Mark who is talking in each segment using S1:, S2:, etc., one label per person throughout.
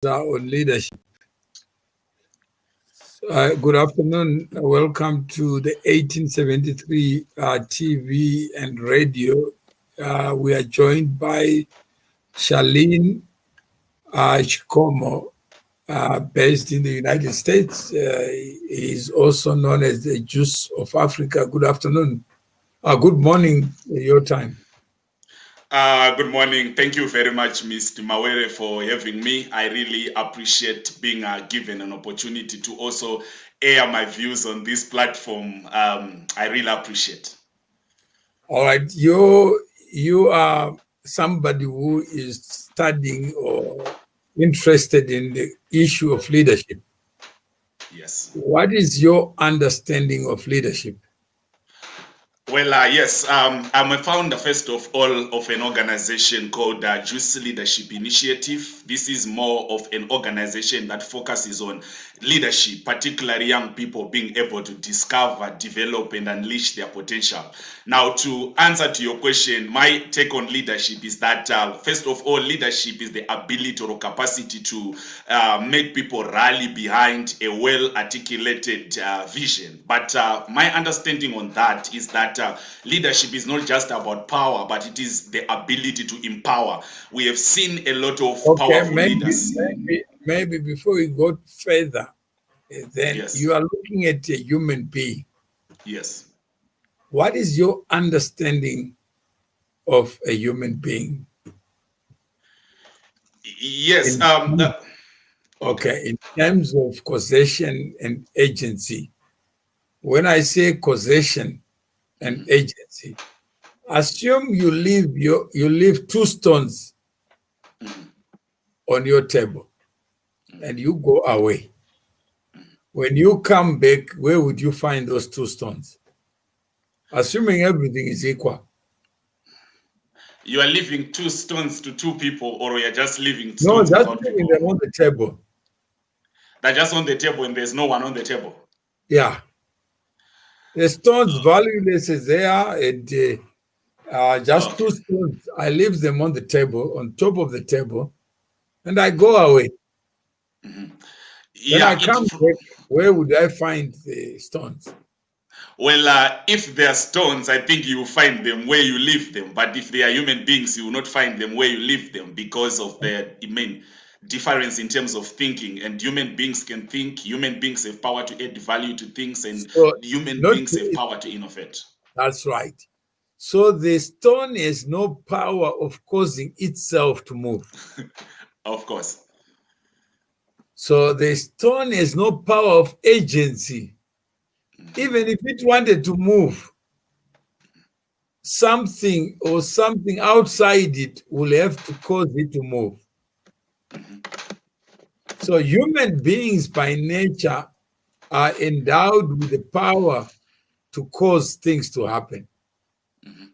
S1: on leadership. Good afternoon. Welcome to the 1873 TV and radio. We are joined by Charline Chikomo, based in the United States. He is also known as the Duce of Africa. Good afternoon. Good morning, your time.
S2: Good morning. Thank you very much, Mr. Mawere, for having me. I really appreciate being given an opportunity to also air my views on this platform. I really appreciate.
S1: All right. You are somebody who is studying or interested in the issue of leadership.
S2: Yes.
S1: What is your understanding of leadership?
S2: Well, yes, I'm a founder, first of all, of an organization called Duce Leadership Initiative. This is more of an organization that focuses on leadership, particularly young people being able to discover, develop, and unleash their potential. Now, to answer to your question, my take on leadership is that, first of all, leadership is the ability or capacity to make people rally behind a well-articulated vision. But my understanding on that is that leadership is not just about power, but it is the ability to empower. We have seen a lot of powerful leaders.
S1: Maybe before we go further, then
S2: Yes.
S1: you are looking at a human being.
S2: Yes.
S1: What is your understanding of a human being?
S2: Yes.
S1: Okay, in terms of causation and agency, when I say causation and agency, assume you leave two stones on your table and you go away. When you come back, where would you find those two stones? Assuming everything is equal.
S2: You are leaving two stones to two people, or you are just leaving
S1: No,
S2: stones
S1: just
S2: without
S1: leaving
S2: people?
S1: them on the table.
S2: They're just on the table and there's no one on the table.
S1: Yeah. The stones valueless is there, and just two stones. I leave them on the table, on top of the table, and I go away. When I come back, where would I find the stones?
S2: Well, if they are stones, I think you will find them where you leave them. But if they are human beings, you will not find them where you leave them because of the main difference in terms of thinking. And human beings can think, human beings have power to add value to things, and human beings have power to innovate.
S1: That's right. So the stone has no power of causing itself to move.
S2: Of course.
S1: So the stone has no power of agency. Even if it wanted to move, something or something outside it will have to cause it to move. So human beings by nature are endowed with the power to cause things to happen,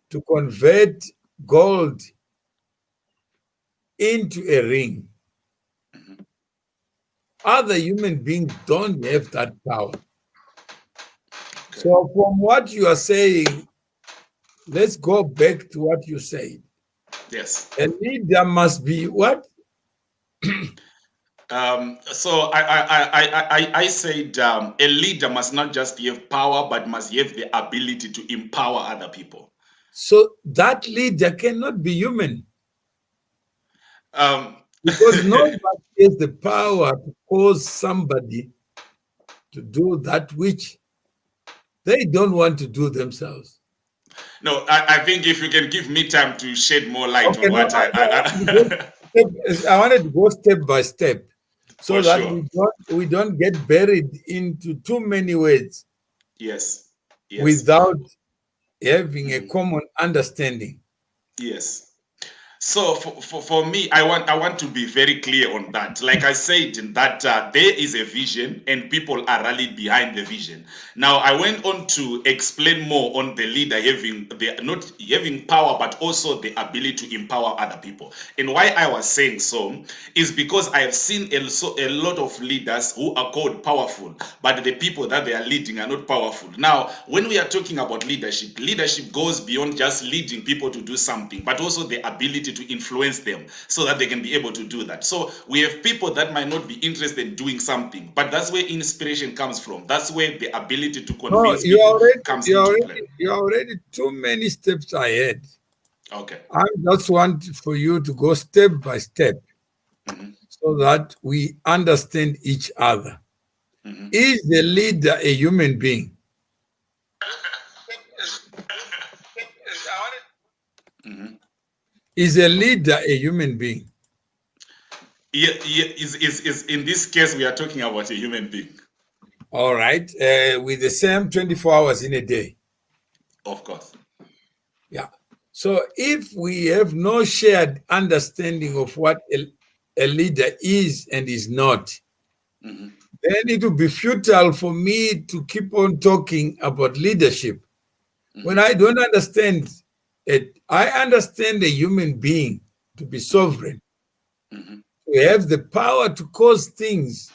S1: to convert gold into a ring. Other human beings don't have that power. Okay. So from what you are saying, let's go back to what you said.
S2: Yes.
S1: A leader must be what?
S2: So I said a leader must not just have power, but must have the ability to empower other people.
S1: So that leader cannot be human. Because nobody has the power to cause somebody to do that which they don't want to do themselves.
S2: No, I think if you can give me time to shed more light on what
S1: I wanted to go step by step so that we don't get buried into too many words.
S2: Yes.
S1: Without having a common understanding.
S2: Yes. So for me, I want to be very clear on that. Like I said, that there is a vision and people are rallied behind the vision. Now I went on to explain more on the leader not having power, but also the ability to empower other people. And why I was saying so is because I have seen a lot of leaders who are called powerful, but the people that they are leading are not powerful. Now, when we are talking about leadership, leadership goes beyond just leading people to do something, but also the ability to influence them so that they can be able to do that. So we have people that might not be interested in doing something, but that's where inspiration comes from. That's where the ability to
S1: No,
S2: convince people comes into play.
S1: you're already too many steps ahead.
S2: Okay.
S1: I just want for you to go step by step so that we understand each other. Is the leader a human being? Is a leader a human being?
S2: Yeah, is in this case we are talking about a human being.
S1: All right, with the same 24 hours in a day.
S2: Of course.
S1: Yeah. So if we have no shared understanding of what a leader is and is not, then it will be futile for me to keep on talking about leadership when I don't understand it. I understand a human being to be sovereign, to have the power to cause things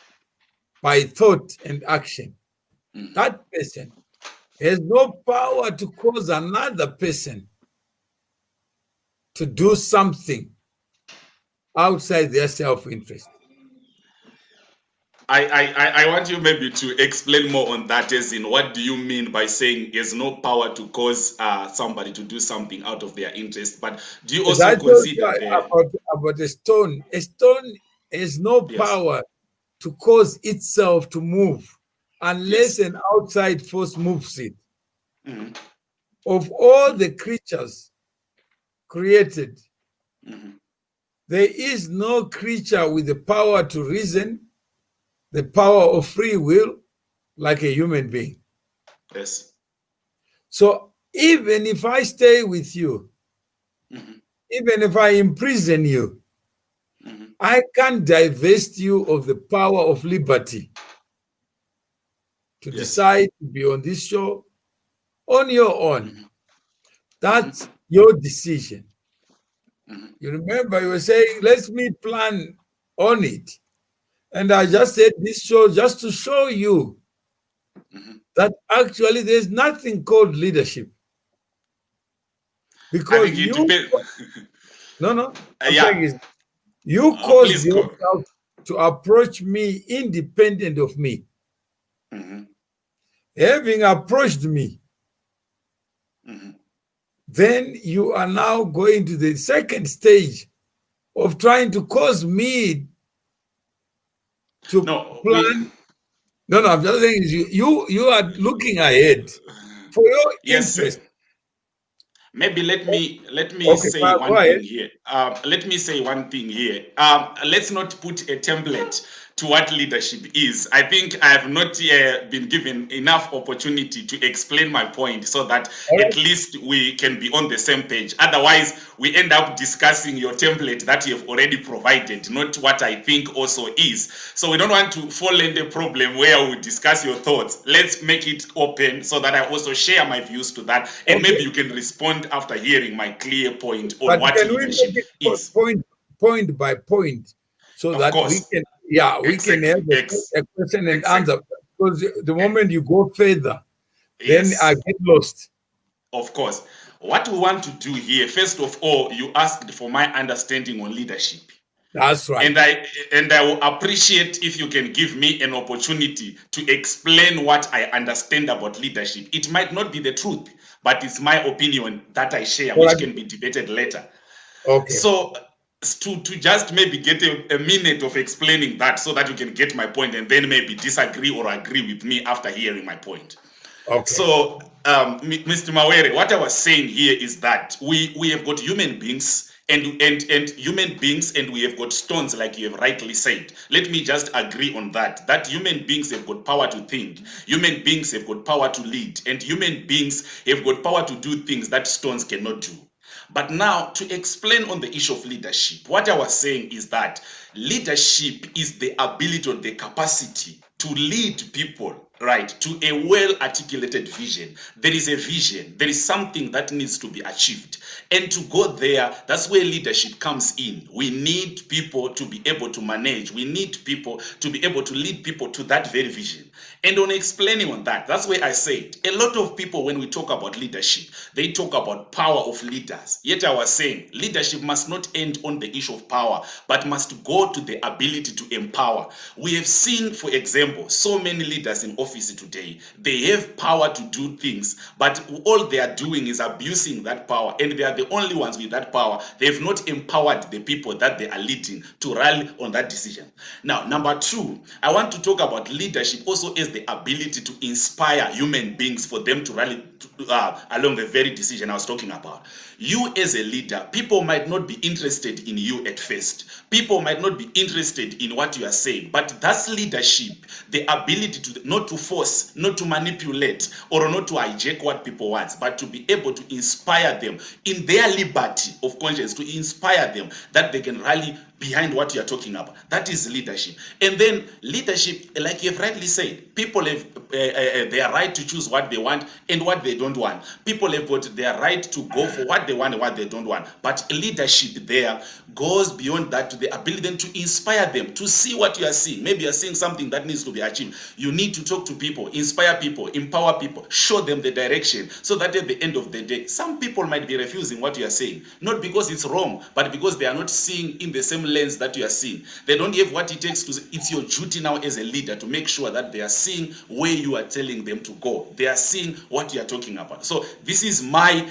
S1: by thought and action. That person has no power to cause another person to do something outside their self-interest.
S2: I want you maybe to explain more on that, as in what do you mean by saying he has no power to cause somebody to do something out of their interest? But do you
S1: As I
S2: also
S1: told
S2: consider
S1: you about a stone has no power to cause itself to move unless an outside force moves it. Of all the creatures created, there is no creature with the power to reason, the power of free will, like a human being.
S2: Yes.
S1: So even if I stay with you, even if I imprison you, I can't divest you of the power of liberty to decide to be on this show on your own. That's your decision. You remember you were saying, let me plan on it. And I just said this show just to show you that actually there's nothing called leadership. Because I'm saying is you caused yourself to approach me independent of me. Having approached me, then you are now going to the second stage of trying to cause me to plan. No, I'm just saying you are looking ahead for your interest.
S2: Maybe let me say one thing here. Let me say one thing here. Let's not put a template to what leadership is. I think I have not been given enough opportunity to explain my point so that at least we can be on the same page. Otherwise, we end up discussing your template that you have already provided, not what I think also is. So we don't want to fall in the problem where we discuss your thoughts. Let's make it open so that I also share my views to that, and maybe you can respond after hearing my clear point on what leadership is.
S1: Point by point, so that we can have a question and answer. Because the moment you go further, then I get lost.
S2: Of course. What we want to do here, first of all, you asked for my understanding on leadership.
S1: That's right.
S2: And I will appreciate if you can give me an opportunity to explain what I understand about leadership. It might not be the truth, but it's my opinion that I share, which can be debated later.
S1: Okay.
S2: So to just maybe get a minute of explaining that so that you can get my point and then maybe disagree or agree with me after hearing my point.
S1: Okay.
S2: So, Mr. Mawere, what I was saying here is that we have got human beings and human beings, and we have got stones, like you have rightly said. Let me just agree on that. That human beings have got power to think. Human beings have got power to lead, and human beings have got power to do things that stones cannot do. But now, to explain on the issue of leadership, what I was saying is that leadership is the ability or the capacity to lead people right, to a well articulated vision. There is a vision, there is something that needs to be achieved, and to go there, that's where leadership comes in. We need people to be able to manage, we need people to be able to lead people to that very vision. And on explaining on that, that's where I said a lot of people, when we talk about leadership, they talk about power of leaders. Yet I was saying leadership must not end on the issue of power, but must go to the ability to empower. We have seen, for example, so many leaders in office today, they have power to do things, but all they are doing is abusing that power, and they are the only ones with that power. They have not empowered the people that they are leading to rally on that decision. Now, number two, I want to talk about leadership also as the ability to inspire human beings for them to rally along the very decision I was talking about. You as a leader, people might not be interested in you at first. People might not be interested in what you are saying, but that's leadership, the ability to not to force, not to manipulate, or not to hijack what people want, but to be able to inspire them in their liberty of conscience, to inspire them that they can rally behind what you are talking about. That is leadership. And then leadership, like you've rightly said, people have their right to choose what they want and what they don't want. People have got their right to go for what they want and what they don't want. But leadership there goes beyond that, to the ability then to inspire them to see what you are seeing. Maybe you are seeing something that needs to be achieved. You need to talk to people, inspire people, empower people, show them the direction, so that at the end of the day, some people might be refusing what you are saying, not because it's wrong, but because they are not seeing in the same lens that you are seeing. They don't have what it takes to. It's your duty now as a leader to make sure that they are seeing where you are telling them to go. They are seeing what you are talking about. So this is my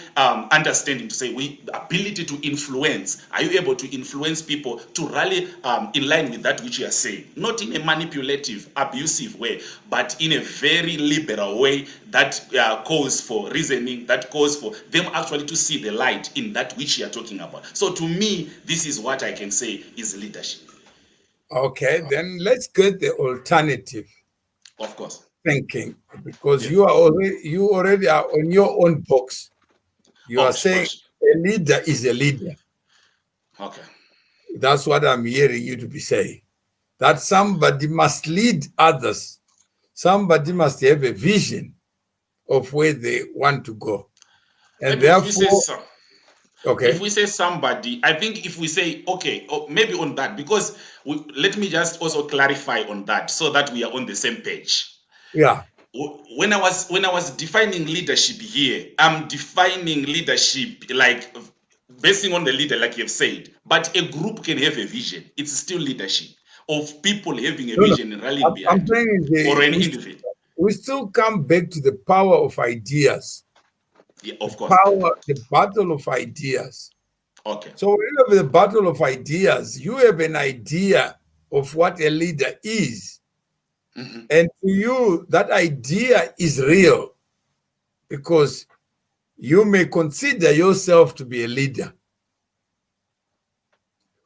S2: understanding, to say the ability to influence. Are you able to influence people to rally in line with that which you are saying? Not in a manipulative, abusive way, but in a very liberal way that calls for reasoning, that calls for them actually to see the light in that which you are talking about. So to me, this is what I can say is leadership.
S1: Okay, then let's get the alternative
S2: Of course.
S1: thinking, because
S2: Yes.
S1: you already are on your own box. You
S2: Oh,
S1: are saying
S2: gosh.
S1: a leader is a leader.
S2: Okay.
S1: That's what I'm hearing you to be saying. That somebody must lead others. Somebody must have a vision of where they want to go. And
S2: Maybe if we say
S1: therefore,
S2: so. If
S1: okay,
S2: we say somebody, I think if we say, okay, maybe on that, because let me just also clarify on that so that we are on the same page.
S1: yeah,
S2: When I was defining leadership here, I'm defining leadership like basing on the leader, like you've said. But a group can have a vision. It's still leadership of people having a
S1: no, no.
S2: vision and rallying
S1: I'm
S2: behind,
S1: saying
S2: or an individual.
S1: we still come back to the power of ideas,
S2: Yeah,
S1: the
S2: of course.
S1: power, the battle of ideas.
S2: Okay.
S1: So when you have the battle of ideas, you have an idea of what a leader is.
S2: Mm-hmm.
S1: And to you, that idea is real because you may consider yourself to be a leader.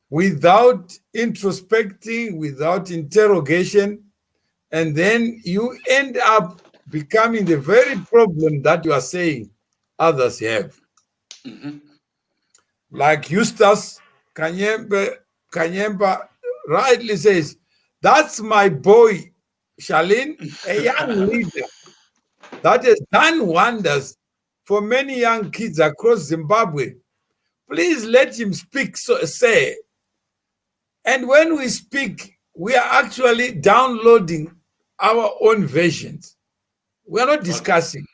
S1: Without introspecting, without interrogation, and then you end up becoming the very problem that you are saying others have.
S2: Mm-hmm.
S1: Like Eustace Kanyemba rightly says, that's my boy, Charline, a young leader that has done wonders for many young kids across Zimbabwe. Please let him speak, so say. And when we speak, we are actually downloading our own versions. We are not
S2: Okay.
S1: discussing.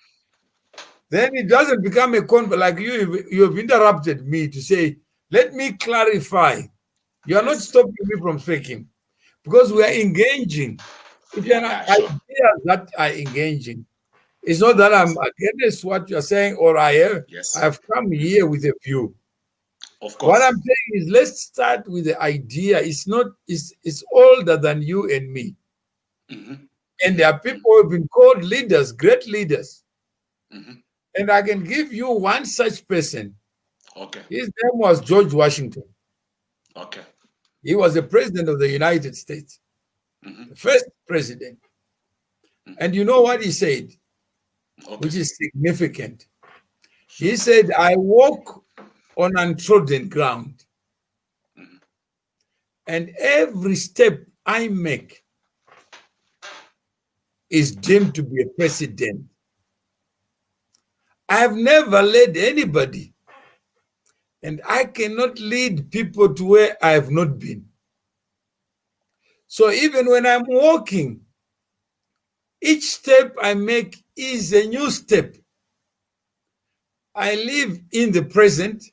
S1: Then it doesn't become a conversation. Like you have interrupted me to say, let me clarify. You are not
S2: Yes.
S1: stopping me from speaking because we are
S2: Mm-hmm.
S1: engaging. It's an
S2: Yeah, sure.
S1: idea that are engaging. It's not
S2: Of
S1: that I'm
S2: course.
S1: against what you're saying or I
S2: Yes.
S1: have come here with a view.
S2: Of
S1: What
S2: course.
S1: I'm saying is let's start with the idea. It's older than you and me.
S2: Mm-hmm.
S1: And there are
S2: Mm-hmm.
S1: people who have been called leaders, great leaders.
S2: Mm-hmm.
S1: And I can give you one such person.
S2: Okay.
S1: His name was George Washington.
S2: Okay.
S1: He was the president of the United States,
S2: Mm-hmm.
S1: the first president.
S2: Mm-hmm.
S1: And you know what he said,
S2: Okay.
S1: which is significant?
S2: Sure.
S1: He said, I walk on untrodden ground,
S2: Mm-hmm.
S1: and every step I make is deemed to be a president. I have never led anybody, and I cannot lead people to where I have not been. So even when I'm walking, each step I make is a new step. I live in the present,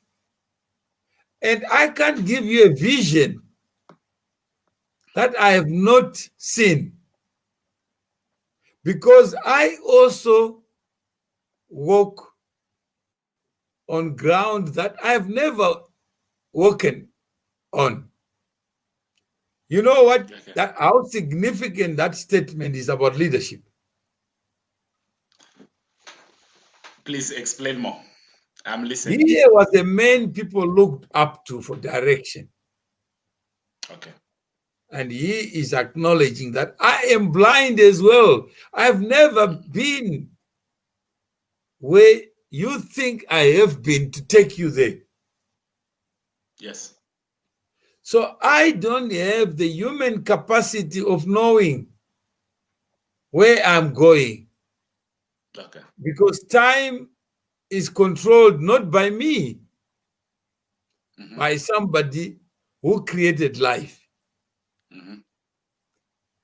S1: and I can't give you a vision that I have not seen, because I also walk on ground that I've never walken on. You know what?
S2: Okay.
S1: How significant that statement is about leadership.
S2: Please explain more. I'm listening.
S1: He was the man people looked up to for direction.
S2: Okay.
S1: And he is acknowledging that I am blind as well. I've never been where you think I have been to take you there.
S2: Yes.
S1: So I don't have the human capacity of knowing where I'm going,
S2: Okay.
S1: because time is controlled not by me, by somebody who created life.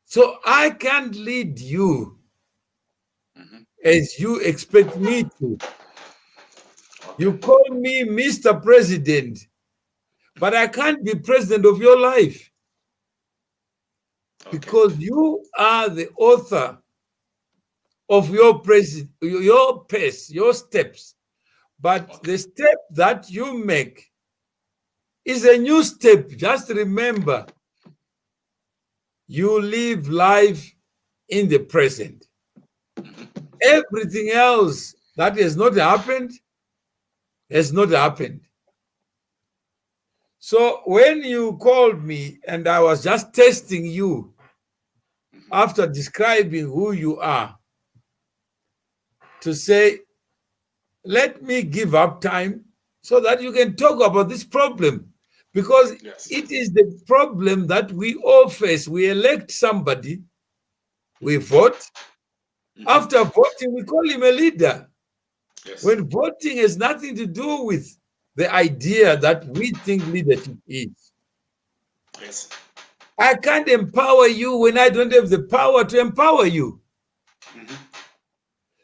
S1: So I can't lead you as you expect me to.
S2: Okay.
S1: You call me Mr. President, but I can't be president of your life, because you are the author of your pace, your steps. But the step that you make is a new step. Just remember, you live life in the present. Everything else that has not happened has not happened. So when you called me and I was just testing you after describing who you are, to say, let me give up time so that you can talk about this problem, because it is the problem that we all face. We elect somebody, we vote. After voting, we call him a leader.
S2: Yes.
S1: When voting has nothing to do with the idea that we think leadership is.
S2: Yes.
S1: I can't empower you when I don't have the power to empower you.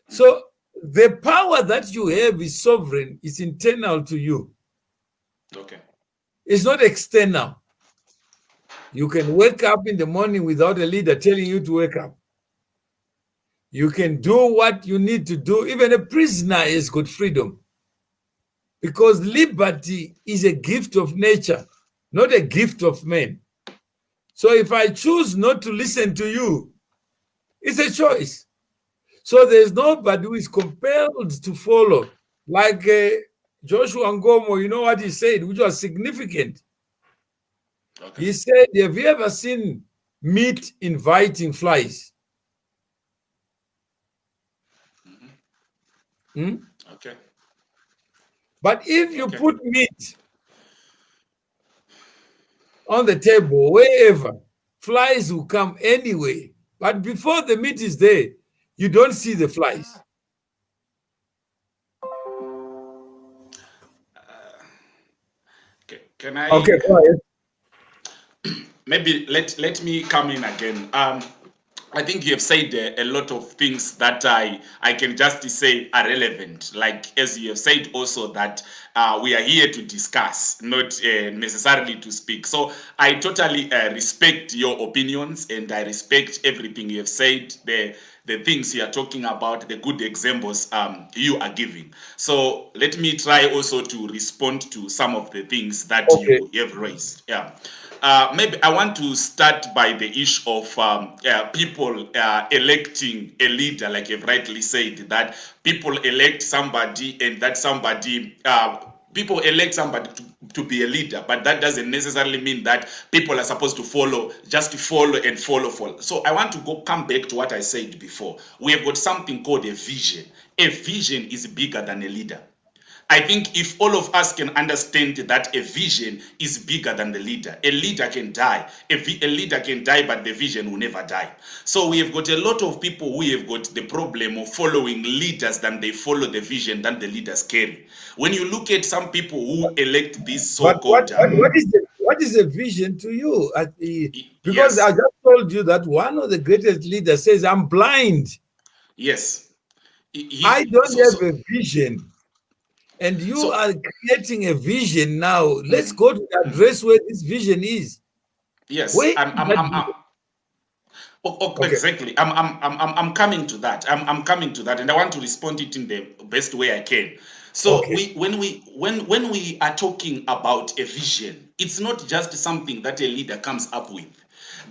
S1: So the power that you have is sovereign, it's internal to you.
S2: Okay.
S1: It's not external. You can wake up in the morning without a leader telling you to wake up. You can do what you need to do. Even a prisoner has got freedom, because liberty is a gift of nature, not a gift of man. So if I choose not to listen to you, it's a choice. So there's nobody who is compelled to follow. Like Joshua Ngomo, you know what he said, which was significant.
S2: Okay.
S1: He said, have you ever seen meat inviting flies?
S2: Okay.
S1: But if you put meat on the table, wherever, flies will come anyway. But before the meat is there, you don't see the flies.
S2: Can I?
S1: Okay, go ahead.
S2: Maybe let me come in again. I think you have said a lot of things that I can just say are relevant. Like, as you have said also, that we are here to discuss, not necessarily to speak. So I totally respect your opinions, and I respect everything you have said, the things you are talking about, the good examples you are giving. So let me try also to respond to some of the things that you have raised. Yeah. Maybe I want to start by the issue of people electing a leader, like you've rightly said, that people elect somebody, and that somebody, people elect somebody to be a leader, but that doesn't necessarily mean that people are supposed to follow, just to follow and follow. So I want to come back to what I said before. We have got something called a vision. A vision is bigger than a leader. I think if all of us can understand that a vision is bigger than the leader, a leader can die. A leader can die, but the vision will never die. So we have got a lot of people who have got the problem of following leaders than they follow the vision that the leaders carry. When you look at some people who elect these
S1: But
S2: so-called,
S1: what is a vision to you? Because I
S2: yes,
S1: just told you that one of the greatest leaders says, "I'm blind.
S2: yes,
S1: I
S2: he
S1: don't
S2: so
S1: have
S2: so
S1: a vision." And you
S2: so
S1: are creating a vision now. Let's
S2: mhm,
S1: go to the
S2: mhm.
S1: address where this vision is. Where
S2: Yes,
S1: is that vision? Okay,
S2: exactly. I'm coming to that. I'm coming to that, and I want to respond it in the best way I can. So
S1: okay.
S2: when we are talking about a vision, it's not just something that a leader comes up with.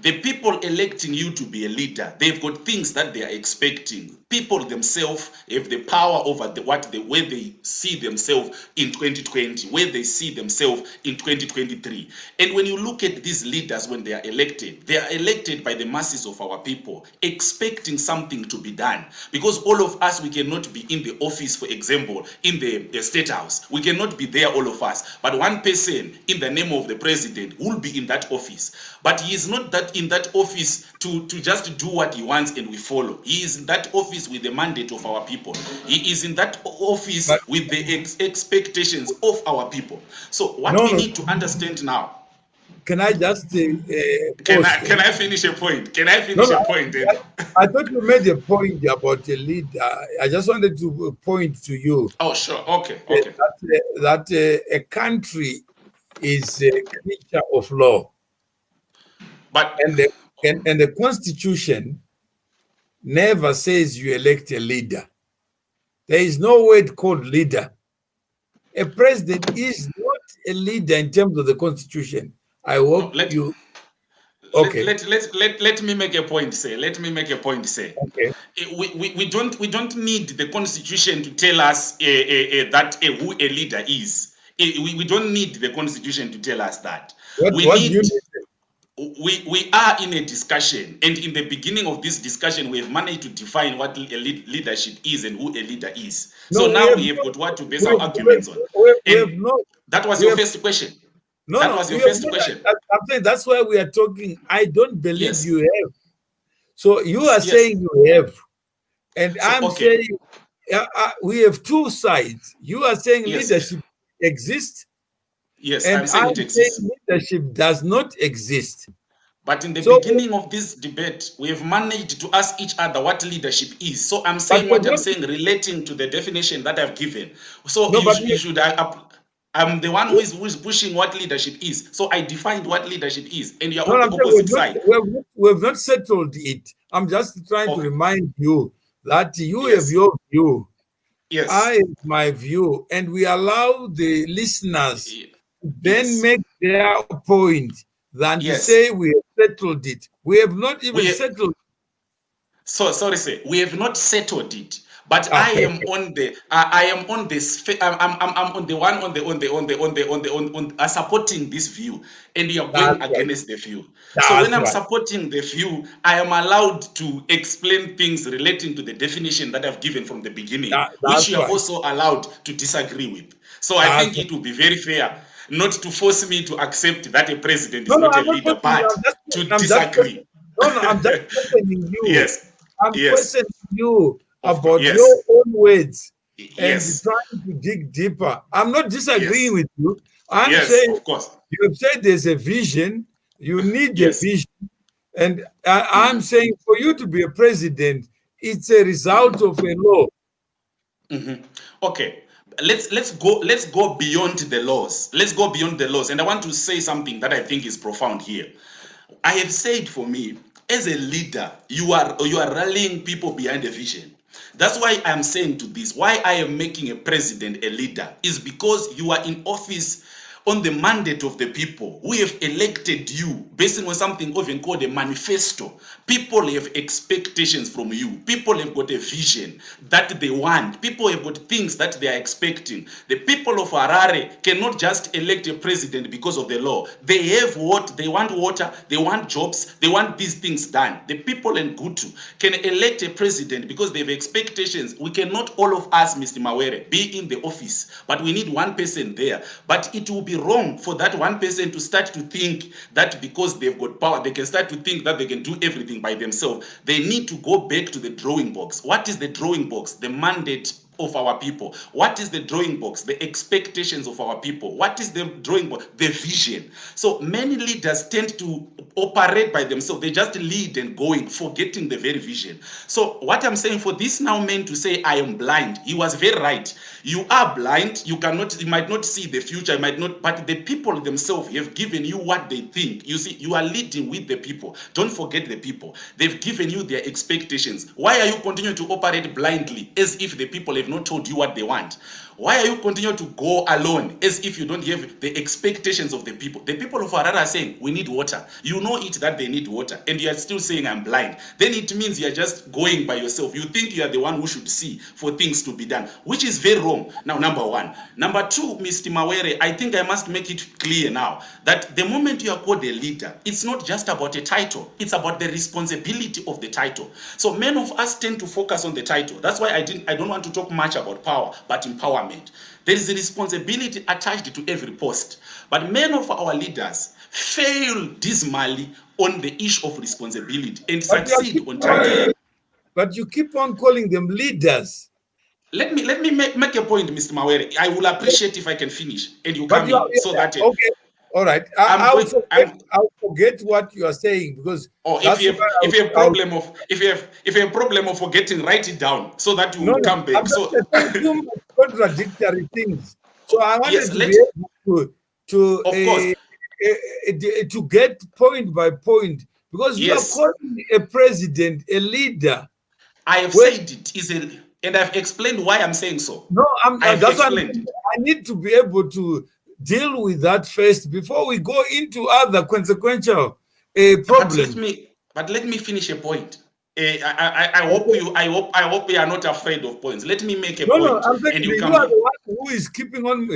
S2: The people electing you to be a leader, they've got things that they are expecting. People themselves have the power over the way they see themselves in 2020, where they see themselves in 2023. And when you look at these leaders when they are elected by the masses of our people, expecting something to be done. Because all of us, we cannot be in the office, for example, in the state house. We cannot be there, all of us. But one person in the name of the president will be in that office. But he is not that in that office to just do what he wants and we follow. He is in that office with the mandate of our people. He is in that
S1: But
S2: office with the expectations of our people. So what
S1: no,
S2: we
S1: no.
S2: need to understand now,
S1: Can I just
S2: can
S1: pause
S2: I
S1: there?
S2: can I finish a point? Can I
S1: No,
S2: finish
S1: no.
S2: a point? And
S1: I thought you made a point about a leader. I just wanted to point to you
S2: oh, sure. Okay,
S1: that,
S2: okay.
S1: a country is a creature of law,
S2: But
S1: and the Constitution never says you elect a leader. There is no word called leader. A president is not a leader in terms of the Constitution. I
S2: no,
S1: hope you. Okay.
S2: let me make a point, say. Let me make a point, say.
S1: Okay.
S2: We don't need the constitution to tell us that who a leader is. We don't need the constitution to tell us that. We
S1: What do you
S2: need
S1: mean?
S2: we are in a discussion, and in the beginning of this discussion we have managed to define what leadership is and who a leader is. So
S1: No, we
S2: now
S1: have
S2: we have
S1: not.
S2: got what to base
S1: We
S2: our
S1: have,
S2: arguments on.
S1: we have
S2: And
S1: not.
S2: that was
S1: We
S2: your
S1: have
S2: first question.
S1: no,
S2: That
S1: no.
S2: was your
S1: We have
S2: first
S1: not.
S2: question.
S1: I'm saying that's why we are talking. I don't believe
S2: Yes.
S1: you have. So you are
S2: Yes.
S1: saying you have, and
S2: So
S1: I'm
S2: okay.
S1: saying we have two sides. You are saying
S2: Yes.
S1: leadership exists,
S2: Yes, I'm
S1: and
S2: saying it
S1: I'm saying
S2: exists.
S1: leadership does not exist.
S2: But in the
S1: So,
S2: beginning of this debate, we have managed to ask each other what leadership is. So I'm
S1: but
S2: saying
S1: we have
S2: what I'm
S1: not.
S2: saying relating to the definition that I've given. So
S1: No, but
S2: you should. I'm the one who is pushing what leadership is. So I defined what leadership is, and you're
S1: no,
S2: on the
S1: I'm saying
S2: opposite side.
S1: we have not settled it. I'm just trying to
S2: Okay.
S1: remind you that you have
S2: Yes.
S1: your view, I
S2: Yes.
S1: have my view, and we allow the listeners
S2: Y-
S1: to then
S2: Yes.
S1: make their point than to
S2: Yes.
S1: say we have settled it. We have not even
S2: We
S1: settled.
S2: So sorry, say we have not settled it, but
S1: Ah,
S2: I am on the I am on this. I'm on the one on supporting this view, and you are
S1: that's
S2: going
S1: right.
S2: against the view. So when
S1: That's
S2: I'm
S1: right.
S2: supporting the view, I am allowed to explain things relating to the definition that I've given from the beginning, which
S1: That's
S2: you are
S1: right.
S2: also allowed to disagree with. So I
S1: That's
S2: think
S1: right.
S2: it will be very fair not to force me to accept that a president
S1: No,
S2: is
S1: no,
S2: not a
S1: I'm not
S2: leader,
S1: questioning you.
S2: but to
S1: I'm just
S2: disagree.
S1: no, no, I'm just questioning you.
S2: Yes,
S1: I'm
S2: yes.
S1: questioning you
S2: Of course,
S1: about your
S2: yes,
S1: own words and
S2: yes,
S1: trying to dig deeper. I'm not disagreeing
S2: yes,
S1: with you. I'm
S2: yes,
S1: saying
S2: of course,
S1: you have said there's a vision, you need a
S2: yes.
S1: vision. And I'm
S2: Mhm,
S1: saying for you to be a president, it's a result
S2: mhm,
S1: of a law.
S2: mhm. Okay, let's go beyond the laws. Let's go beyond the laws, and I want to say something that I think is profound here. I have said, for me, as a leader, you are rallying people behind a vision. That's why I'm saying to this, why I am making a president a leader is because you are in office on the mandate of the people who have elected you based on something often called a manifesto. People have expectations from you. People have got a vision that they want. People have got things that they are expecting. The people of Harare cannot just elect a president because of the law. They have what they want: water, they want jobs, they want these things done. The people in Gutu can elect a president because they have expectations. We cannot, all of us, Mr. Mawere, be in the office, but we need one person there. But it will be wrong for that one person to start to think that because they've got power, they can start to think that they can do everything by themselves. They need to go back to the drawing box. What is the drawing box? The mandate of our people. What is the drawing box? The expectations of our people. What is the drawing box? The vision. So many leaders tend to operate by themselves. They just lead and going, forgetting the very vision. So what I'm saying, for this now man to say I am blind, he was very right. You are blind. You might not see the future, you might not, but the people themselves have given you what they think. You see, you are leading with the people. Don't forget the people. They've given you their expectations. Why are you continuing to operate blindly as if the people have not told you what they want? Why are you continuing to go alone as if you don't have the expectations of the people? The people of Harare are saying, we need water. You know it that they need water, and you are still saying I'm blind. Then it means you are just going by yourself. You think you are the one who should see for things to be done, which is very wrong. Now, number one. Number two, Mr. Mawere, I think I must make it clear now that the moment you are called a leader, it's not just about a title. It's about the responsibility of the title. So many of us tend to focus on the title. That's why I don't want to talk much about power, but empowerment. There is a responsibility attached to every post. But many of our leaders fail dismally on the issue of responsibility and succeed on title.
S1: But you keep on calling them leaders.
S2: Let me make a point, Mr. Mawere. I will appreciate if I can finish and you
S1: But
S2: come in so that
S1: okay, all right. I'll forget what you are saying, because
S2: if you have a problem of forgetting, write it down so that you will come back.
S1: I'm
S2: so
S1: saying too much contradictory things. So I wanted to be able to get point by point, because you are calling a president a leader.
S2: I have said it is and I've explained why I'm saying so.
S1: No, that's why I need to be able to deal with that first before we go into other consequential problems.
S2: But let me finish a point. I hope you are not afraid of points. Let me make a point.
S1: No, I'm saying you are the one who is keeping on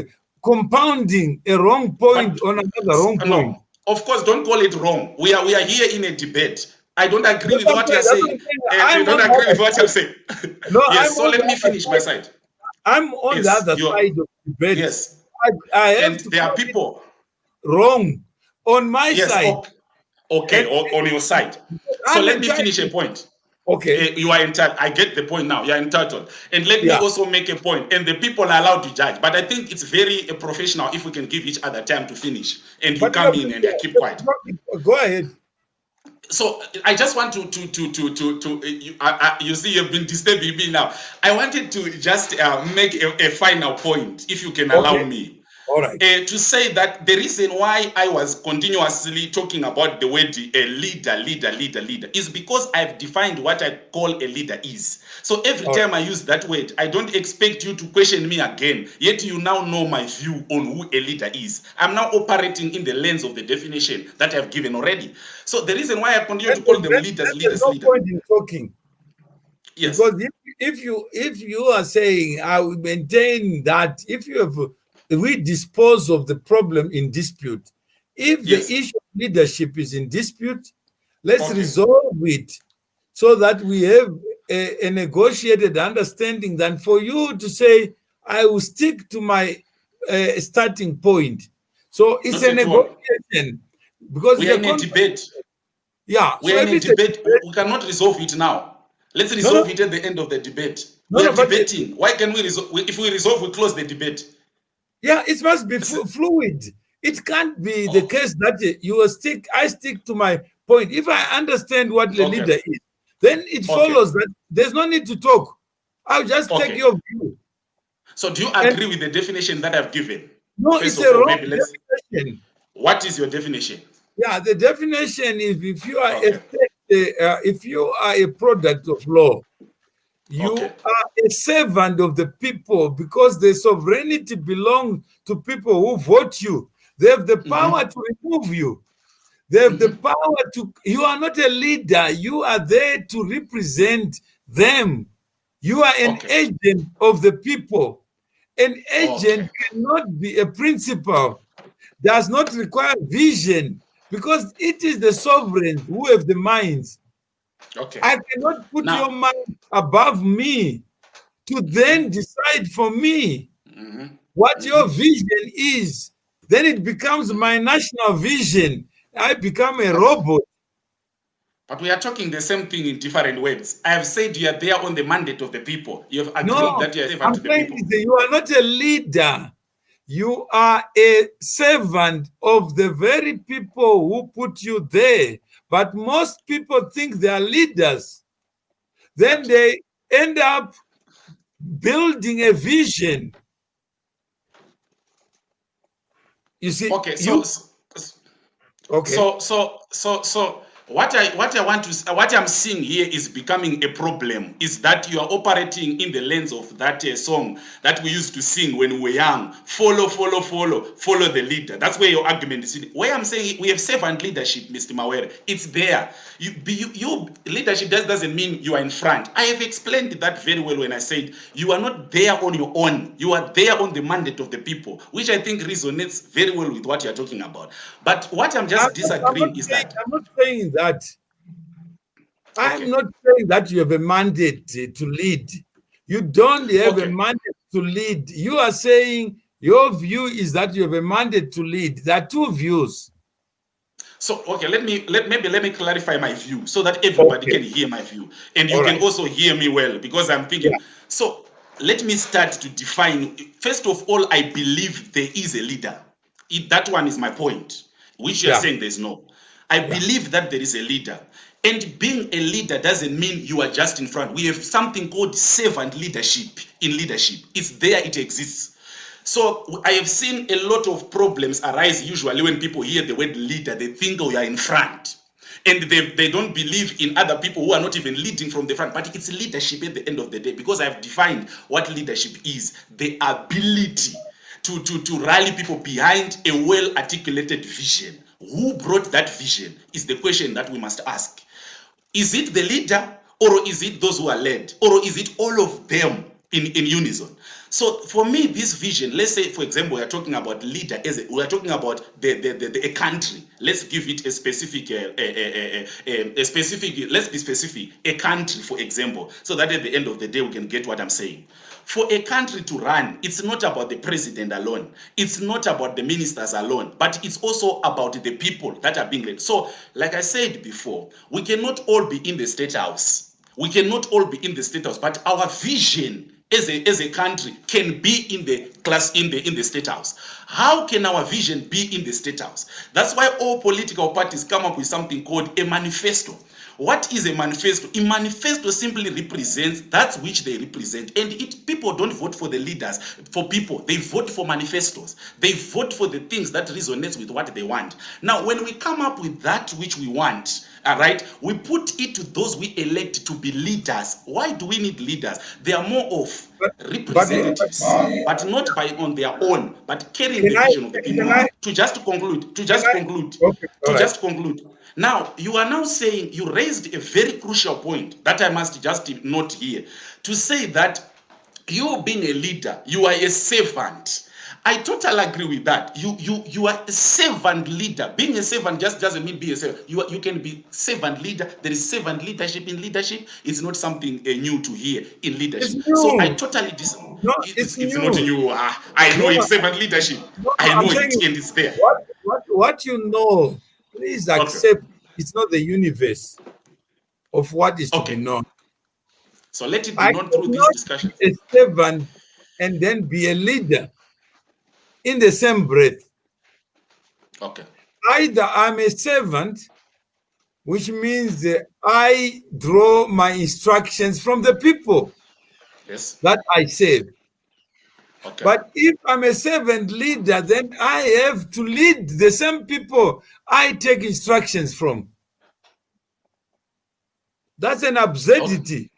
S1: compounding a wrong point on another wrong point.
S2: No, of course, don't call it wrong. We are here in a debate. I don't agree with what you're saying. You don't agree with what I'm saying.
S1: No,
S2: yes, so let me finish my side.
S1: I'm on the other side of the debate.
S2: Yes.
S1: I have to
S2: there are people
S1: wrong on my side.
S2: Okay, on your side. So let me finish a point.
S1: Okay.
S2: You are entitled. I get the point now. You are entitled. And let me also make a point. And the people are allowed to judge. But I think it's very professional if we can give each other time to finish. And you come in and keep quiet.
S1: Go ahead.
S2: So I just want you see, you've been disturbing me now. I wanted to just make a final point, if you can allow me.
S1: All right.
S2: To say that the reason why I was continuously talking about the word leader is because I've defined what I call a leader is. So every time I use that word, I don't expect you to question me again. Yet you now know my view on who a leader is. I'm now operating in the lens of the definition that I've given already. So the reason why I continue to call them leaders.
S1: No point in talking.
S2: Yes.
S1: Because if you are saying I will maintain that we dispose of the problem in dispute. If the issue of leadership is in dispute, let's resolve it so that we have a negotiated understanding than for you to say, I will stick to my starting point. So it's a negotiation. Because
S2: we are in a debate.
S1: Yeah.
S2: We are in a debate. We cannot resolve it now. Let's resolve it at the end of the debate. We are debating. Why can we resolve? If we resolve, we close the debate.
S1: Yeah, it must be fluid. It can't be the case that I stick to my point. If I understand what the leader is, then it follows that there's no need to talk. I'll just take your view.
S2: So do you agree with the definition that I've given?
S1: No, it's a wrong definition.
S2: What is your definition?
S1: Yeah, the definition is if you are a product of law, you are a servant of the people, because the sovereignty belongs to people who vote you. They have the power to remove you. They have the power to, you are not a leader. You are there to represent them. You are an agent of the people. An agent cannot be a principal, does not require vision, because it is the sovereigns who have the minds.
S2: Okay.
S1: I cannot put
S2: Now,
S1: your mind above me to then decide for me what your vision is. Then it becomes my national vision. I become a robot.
S2: but we are talking the same thing in different words. I have said you are there on the mandate of the people. You have agreed
S1: No,
S2: that you are a servant
S1: I'm
S2: to the
S1: saying
S2: people.
S1: you are not a leader. You are a servant of the very people who put you there. But most people think they are leaders. Then they end up building a vision. You see,
S2: Okay,
S1: you okay.
S2: so what I'm seeing here is becoming a problem, is that you are operating in the lens of that song that we used to sing when we were young. Follow the leader. That's where your argument is. Where I'm saying we have servant leadership, Mr. Mawere. It's there. You leadership doesn't mean you are in front. I have explained that very well when I said you are not there on your own. You are there on the mandate of the people, which I think resonates very well with what you are talking about. But what I'm just disagreeing is that.
S1: I'm not saying that. I'm
S2: Okay.
S1: not saying that you have a mandate to lead. You don't have a mandate to lead. You are saying your view is that you have a mandate to lead. There are two views.
S2: So okay, let me clarify my view so that everybody can hear my view, and you can also hear me well, because I'm thinking. So let me start to define. First of all, I believe there is a leader. That one is my point, which you are saying there's no. I believe that there is a leader. And being a leader doesn't mean you are just in front. We have something called servant leadership in leadership. It's there, it exists. So I have seen a lot of problems arise usually when people hear the word leader. They think we are in front. And they don't believe in other people who are not even leading from the front. But it's leadership at the end of the day, because I've defined what leadership is: the ability to rally people behind a well-articulated vision. Who brought that vision is the question that we must ask. Is it the leader, or is it those who are led, or is it all of them in unison? So for me, this vision, let's say, for example, we are talking about leader, we are talking about a country. Let's give it a specific, let's be specific, a country, for example, so that at the end of the day, we can get what I'm saying. For a country to run, it's not about the president alone. It's not about the ministers alone, but it's also about the people that are being led. So, like I said before, we cannot all be in the state house. We cannot all be in the state house, but our vision as a country can be in the class, in the state house. How can our vision be in the state house? That's why all political parties come up with something called a manifesto. What is a manifesto? A manifesto simply represents that which they represent. And people don't vote for the leaders, for people. They vote for manifestos. They vote for the things that resonates with what they want. Now, when we come up with that which we want, all right, we put it to those we elect to be leaders. Why do we need leaders? They are more of representatives, but not by on their own, but carrying the vision of the people. To just conclude. Now, you are now saying, you raised a very crucial point that I must just note here, to say that you being a leader, you are a servant. I totally agree with that. You are a servant leader. Being a servant just doesn't mean be a servant. You can be servant leader. There is servant leadership in leadership. It's not something new to hear in leadership. So I totally
S1: No, it's
S2: not
S1: new.
S2: new. I know it's servant leadership.
S1: No,
S2: I
S1: I'm
S2: know
S1: saying
S2: it, and it's there.
S1: what you know, please accept it's not the universe of what is to be
S2: Okay.
S1: known.
S2: So let it be
S1: I
S2: known through this
S1: cannot
S2: discussion.
S1: be a servant and then be a leader in the same breath.
S2: Okay.
S1: Either I'm a servant, which means I draw my instructions from the people that I serve.
S2: Okay.
S1: But if I'm a servant leader, then I have to lead the same people I take instructions from. That's an absurdity.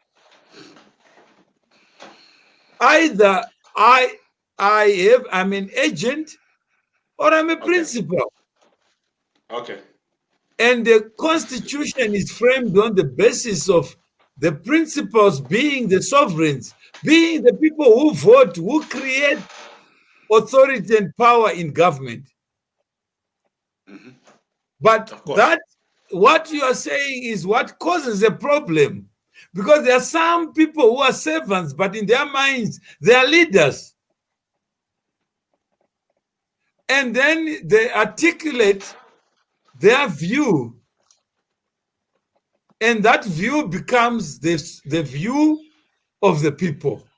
S1: Either I'm an agent or I'm a
S2: Okay.
S1: principal.
S2: Okay.
S1: And the constitution is framed on the basis of the principals being the sovereigns, being the people who vote, who create authority and power in government.
S2: Mhm.
S1: But
S2: Of course.
S1: that, what you are saying is what causes a problem. Because there are some people who are servants, but in their minds, they are leaders. And then they articulate their view, and that view becomes the view of the people.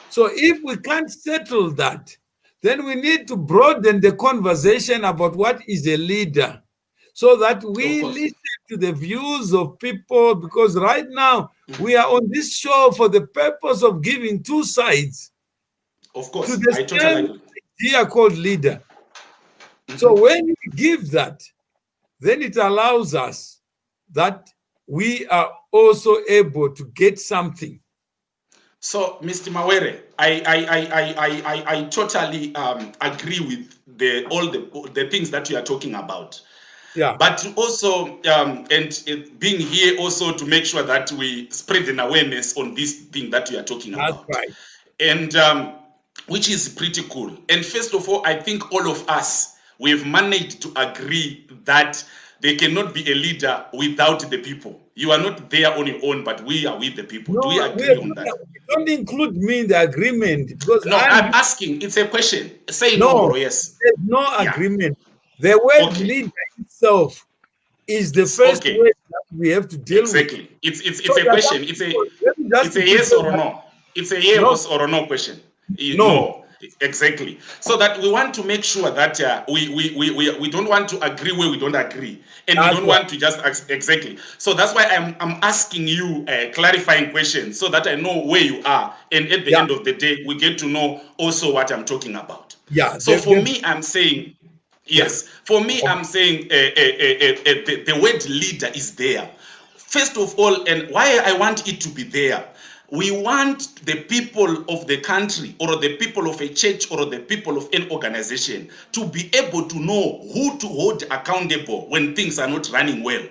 S1: So if we can't settle that, then we need to broaden the conversation about what is a leader so that
S2: Of
S1: we
S2: course.
S1: listen to the views of people, because right now we are on this show for the purpose of giving two sides
S2: Of
S1: to
S2: course.
S1: the
S2: I totally
S1: same
S2: agree.
S1: idea called leader. So
S2: Mhm.
S1: when we give that, then it allows us that we are also able to get something.
S2: So, Mr. Mawere, I totally agree with all the things that you are talking about.
S1: Yeah,
S2: But also, and being here also to make sure that we spread an awareness on this thing that we are talking
S1: that's
S2: about,
S1: right.
S2: and which is pretty cool. And first of all, I think all of us we've managed to agree that there cannot be a leader without the people. You are not there on your own, but we are with the people.
S1: No,
S2: Do we
S1: we
S2: agree on that?
S1: don't include me in the agreement because
S2: No, I'm asking. It's a question. Say no
S1: no,
S2: or yes.
S1: there's no
S2: Yeah.
S1: agreement. The word
S2: Okay.
S1: leader itself is the first
S2: Okay.
S1: word that we have to deal with.
S2: Exactly. It's
S1: So
S2: a
S1: there are some
S2: question.
S1: people, let me
S2: It's
S1: just
S2: a
S1: put
S2: yes or a
S1: that,
S2: no. It's a
S1: no,
S2: yes or a no question.
S1: no,
S2: No. Exactly. So that we want to make sure that we don't want to agree where we don't agree, and we
S1: that's
S2: don't
S1: right.
S2: want to just exactly. So that's why I'm asking you clarifying questions so that I know where you are, and at the
S1: Yeah,
S2: end of the day, we get to know also what I'm talking about.
S1: yeah,
S2: So for me, I'm saying
S1: yeah,
S2: yes. For me,
S1: okay.
S2: I'm saying the word leader is there. First of all, and why I want it to be there, we want the people of the country or the people of a church or the people of an organization to be able to know who to hold accountable when things are not running well.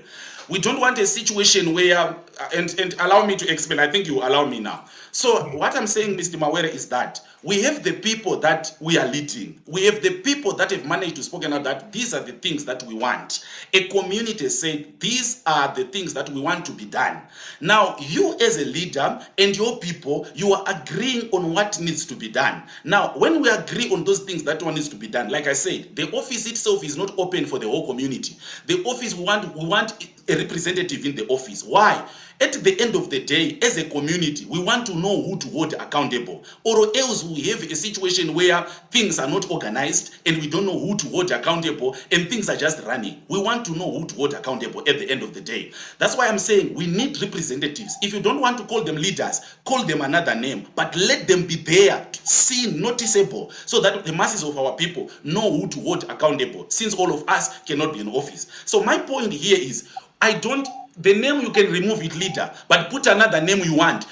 S2: We don't want a situation where, and allow me to explain, I think you allow me now. So what I'm saying, Mr. Mawere, is that we have the people that we are leading. We have the people that have managed to spoken out that these are the things that we want. A community said these are the things that we want to be done. Now, you as a leader and your people, you are agreeing on what needs to be done. Now, when we agree on those things that one needs to be done, like I said, the office itself is not open for the whole community. The office, we want a representative in the office. Why? At the end of the day, as a community, we want to know who to hold accountable, or else we have a situation where things are not organized and we don't know who to hold accountable and things are just running. We want to know who to hold accountable at the end of the day. That's why I'm saying we need representatives. If you don't want to call them leaders, call them another name, but let them be there, seen, noticeable, so that the masses of our people know who to hold accountable, since all of us cannot be in office. So my point here is, I don't, the name you can remove it, leader, but put another name you want.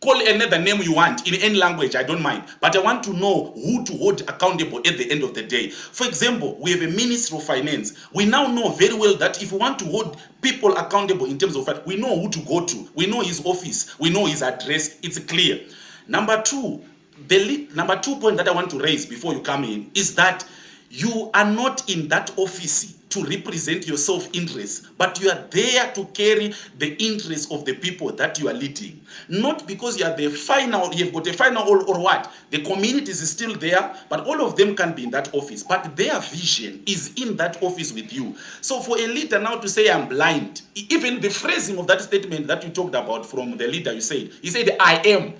S2: Call another name you want in any language, I don't mind. But I want to know who to hold accountable at the end of the day. For example, we have a Minister of Finance. We now know very well that if we want to hold people accountable in terms of that, we know who to go to. We know his office. We know his address. It's clear. Number two, number 2 point that I want to raise before you come in is that you are not in that office to represent your self-interest, but you are there to carry the interests of the people that you are leading. Not because you are the final, you've got a final or what. The community is still there, but all of them can be in that office. But their vision is in that office with you. So for a leader now to say I'm blind, even the phrasing of that statement that you talked about from the leader, he said, I am.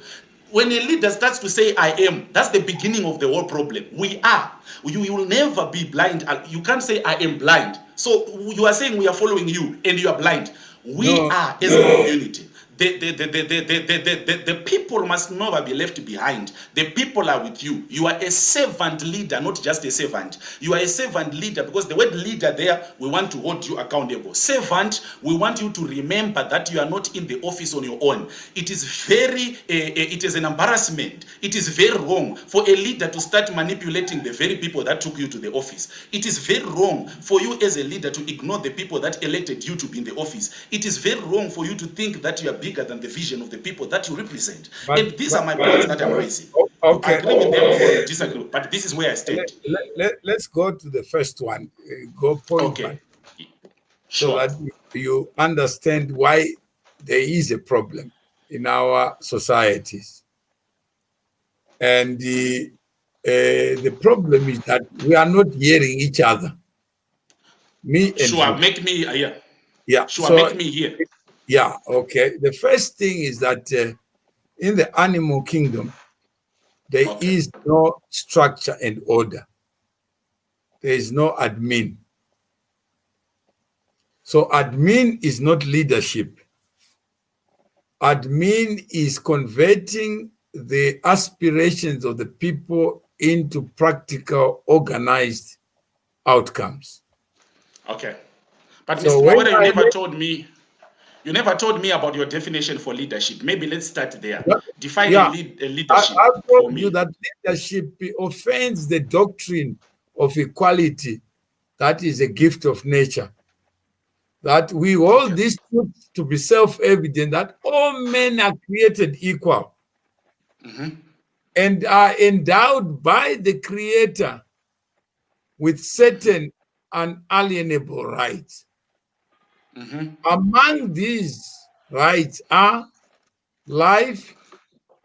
S2: When a leader starts to say I am, that's the beginning of the whole problem. We are. You will never be blind. You can't say I am blind. So you are saying we are following you and you are blind. We
S1: no,
S2: are as a community. the people must never be left behind. The people are with you. You are a servant leader, not just a servant. You are a servant leader, because the word leader there, we want to hold you accountable. Servant, we want you to remember that you are not in the office on your own. It is it is an embarrassment. It is very wrong for a leader to start manipulating the very people that took you to the office. It is very wrong for you as a leader to ignore the people that elected you to be in the office. It is very wrong for you to think that you are bigger than the vision of the people that you represent. And these are my points that I'm raising.
S1: Okay.
S2: Agree with them or you disagree, but this is where I stand.
S1: Let's go to the first one. Go point by,
S2: Okay.
S1: so
S2: Sure.
S1: that you understand why there is a problem in our societies. And the problem is that we are not hearing each other. Me and
S2: Sure,
S1: you.
S2: make me here.
S1: Yeah.
S2: Sure,
S1: So,
S2: make me here.
S1: yeah, okay. The first thing is that in the animal kingdom, there is no structure and order. There is no admin. So admin is not leadership. Admin is converting the aspirations of the people into practical, organized outcomes.
S2: Okay. But
S1: So
S2: Mr. Mawere, you never told me about your definition for leadership. Maybe let's start there. Define leadership
S1: I
S2: for
S1: told
S2: me.
S1: you that leadership offends the doctrine of equality that is a gift of nature. That we hold this truth to be self-evident, that all men are created equal and are endowed by the Creator with certain unalienable rights. Among these rights are life,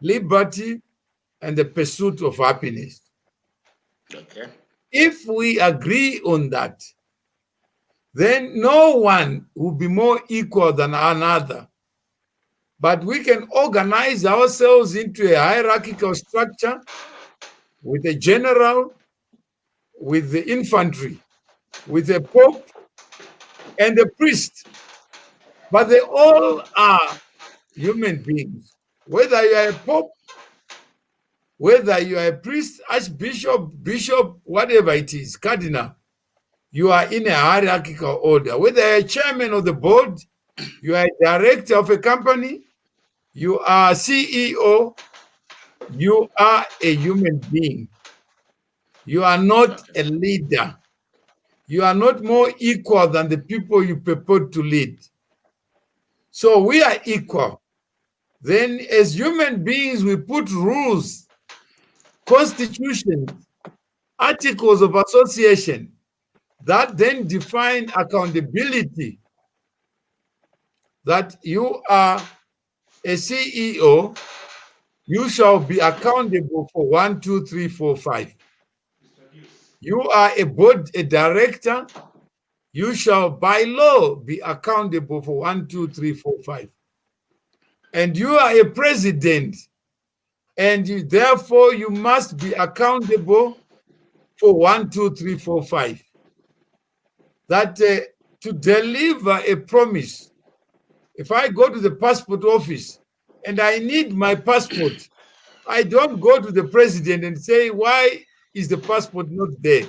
S1: liberty, and the pursuit of happiness.
S2: Okay.
S1: If we agree on that, then no one will be more equal than another. But we can organize ourselves into a hierarchical structure with a general, with the infantry, with a pope, and a priest. But they all are human beings. Whether you are a pope, whether you are a priest, archbishop, bishop, whatever it is, cardinal, you are in a hierarchical order. Whether you're a chairman of the board, you are a director of a company, you are CEO, you are a human being. You are not a leader. You are not more equal than the people you purport to lead. So we are equal. Then as human beings, we put rules, constitutions, articles of association that then define accountability. That you are a CEO, you shall be accountable for 1, 2, 3, 4, 5. You are a director, you shall by law be accountable for 1, 2, 3, 4, 5. And you are a president, and therefore you must be accountable for 1, 2, 3, 4, 5. That to deliver a promise, if I go to the passport office and I need my passport, I don't go to the president and say, why is the passport not there?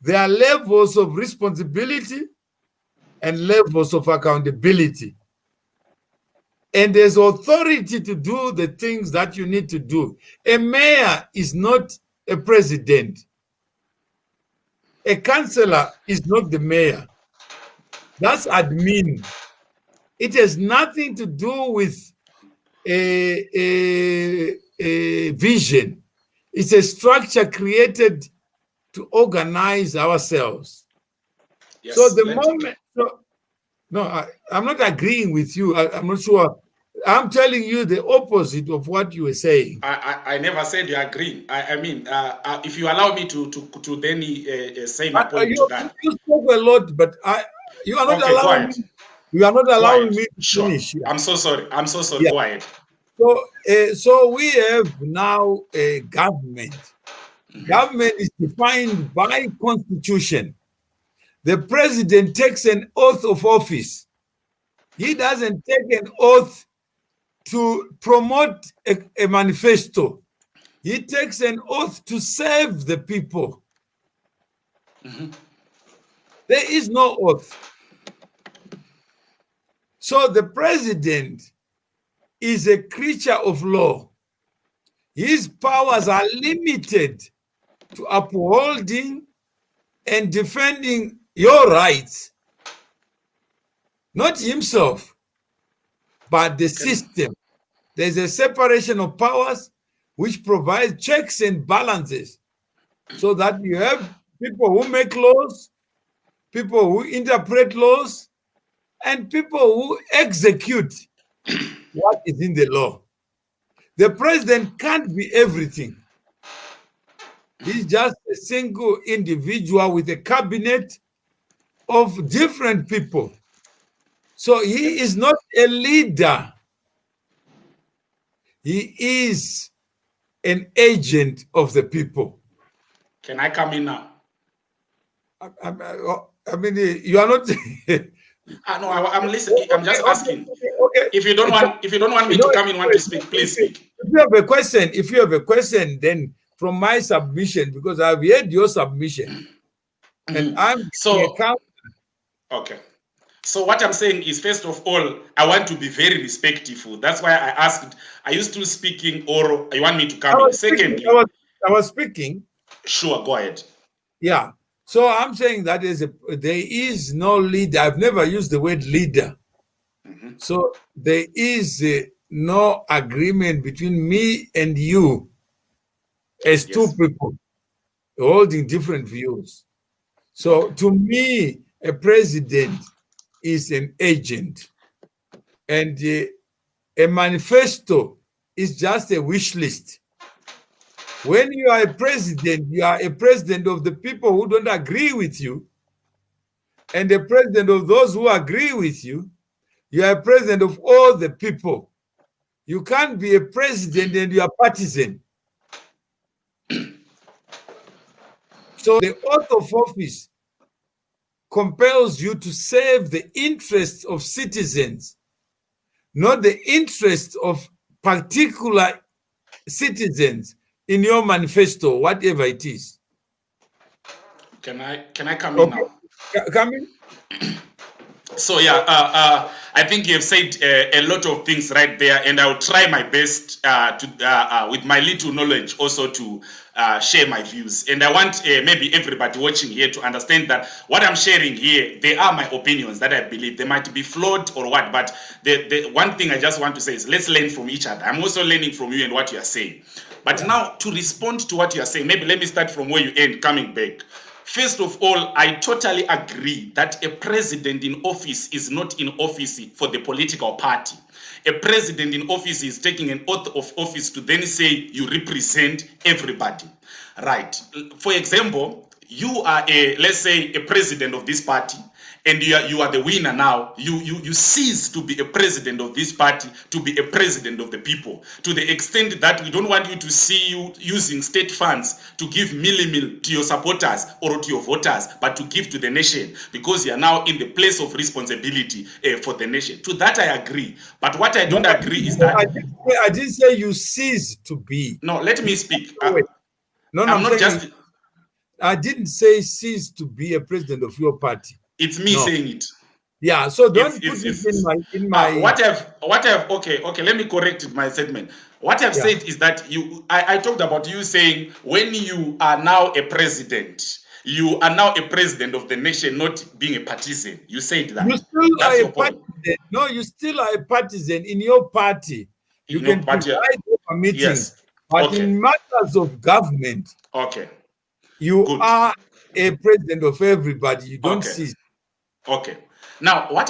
S1: There are levels of responsibility and levels of accountability. And there's authority to do the things that you need to do. A mayor is not a president. A councillor is not the mayor. That's admin. It has nothing to do with a vision. It's a structure created to organize ourselves.
S2: Yes,
S1: so the moment, I'm not agreeing with you. I'm not sure. I'm telling you the opposite of what you were saying.
S2: I never said you agree. I mean, if you allow me to then say my point to that.
S1: You spoke a lot, but you are not
S2: Okay,
S1: allowing me. You are not allowing me to finish.
S2: Sure. I'm so sorry. I'm so sorry.
S1: Yeah.
S2: Go ahead.
S1: So we have now a government. Government is defined by constitution. The president takes an oath of office. He doesn't take an oath to promote a manifesto. He takes an oath to save the people. There is no oath. So the president is a creature of law. His powers are limited to upholding and defending your rights, not himself, but the system. There's a separation of powers which provides checks and balances so that you have people who make laws, people who interpret laws, and people who execute what is in the law. The president can't be everything. He's just a single individual with a cabinet of different people. So he is not a leader. He is an agent of the people.
S2: Can I come in now?
S1: I mean, you are not.
S2: No, I'm listening. I'm just asking.
S1: Okay.
S2: If you don't want me to come in, want to speak, please speak.
S1: If you have a question, then from my submission, because I've heard your submission, and I'm
S2: so
S1: account.
S2: Okay. So what I'm saying is, first of all, I want to be very respectful. That's why I asked, are you still speaking or you want me to come in? Secondly,
S1: I was speaking.
S2: Sure, go ahead.
S1: Yeah. So I'm saying that there is no leader. I've never used the word leader. So there is no agreement between me and you as two people holding different views. So to me, a president is an agent, and a manifesto is just a wish list. When you are a president of the people who don't agree with you, and the president of those who agree with you. You are a president of all the people. You can't be a president and you are partisan. So the oath of office compels you to serve the interests of citizens, not the interests of particular citizens in your manifesto, whatever it is.
S2: Can I come in now?
S1: Come in.
S2: So yeah, I think you have said a lot of things right there, and I'll try my best with my little knowledge also to share my views. And I want maybe everybody watching here to understand that what I'm sharing here, they are my opinions that I believe. They might be flawed or what, but the one thing I just want to say is let's learn from each other. I'm also learning from you and what you are saying. But now to respond to what you are saying, maybe let me start from where you end, coming back. First of all, I totally agree that a president in office is not in office for the political party. A president in office is taking an oath of office to then say you represent everybody. Right. For example, you are let's say a president of this party, and you are the winner now. You cease to be a president of this party to be a president of the people, to the extent that we don't want you to see you using state funds to give milli-mil to your supporters or to your voters, but to give to the nation, because you are now in the place of responsibility for the nation. To that I agree. But what I don't agree is that
S1: I didn't say you cease to be.
S2: No, let me speak.
S1: I didn't say cease to be a president of your party.
S2: It's me saying it.
S1: Yeah, so don't put it in my
S2: what I've okay, let me correct my statement. What I've said is that I talked about you saying when you are now a president, you are now a president of the nation, not being a partisan. You said that.
S1: You still are a partisan. No, you still are a partisan in your party. You can preside over meetings, but in matters of government, you are a president of everybody. You don't cease.
S2: Okay. Now, what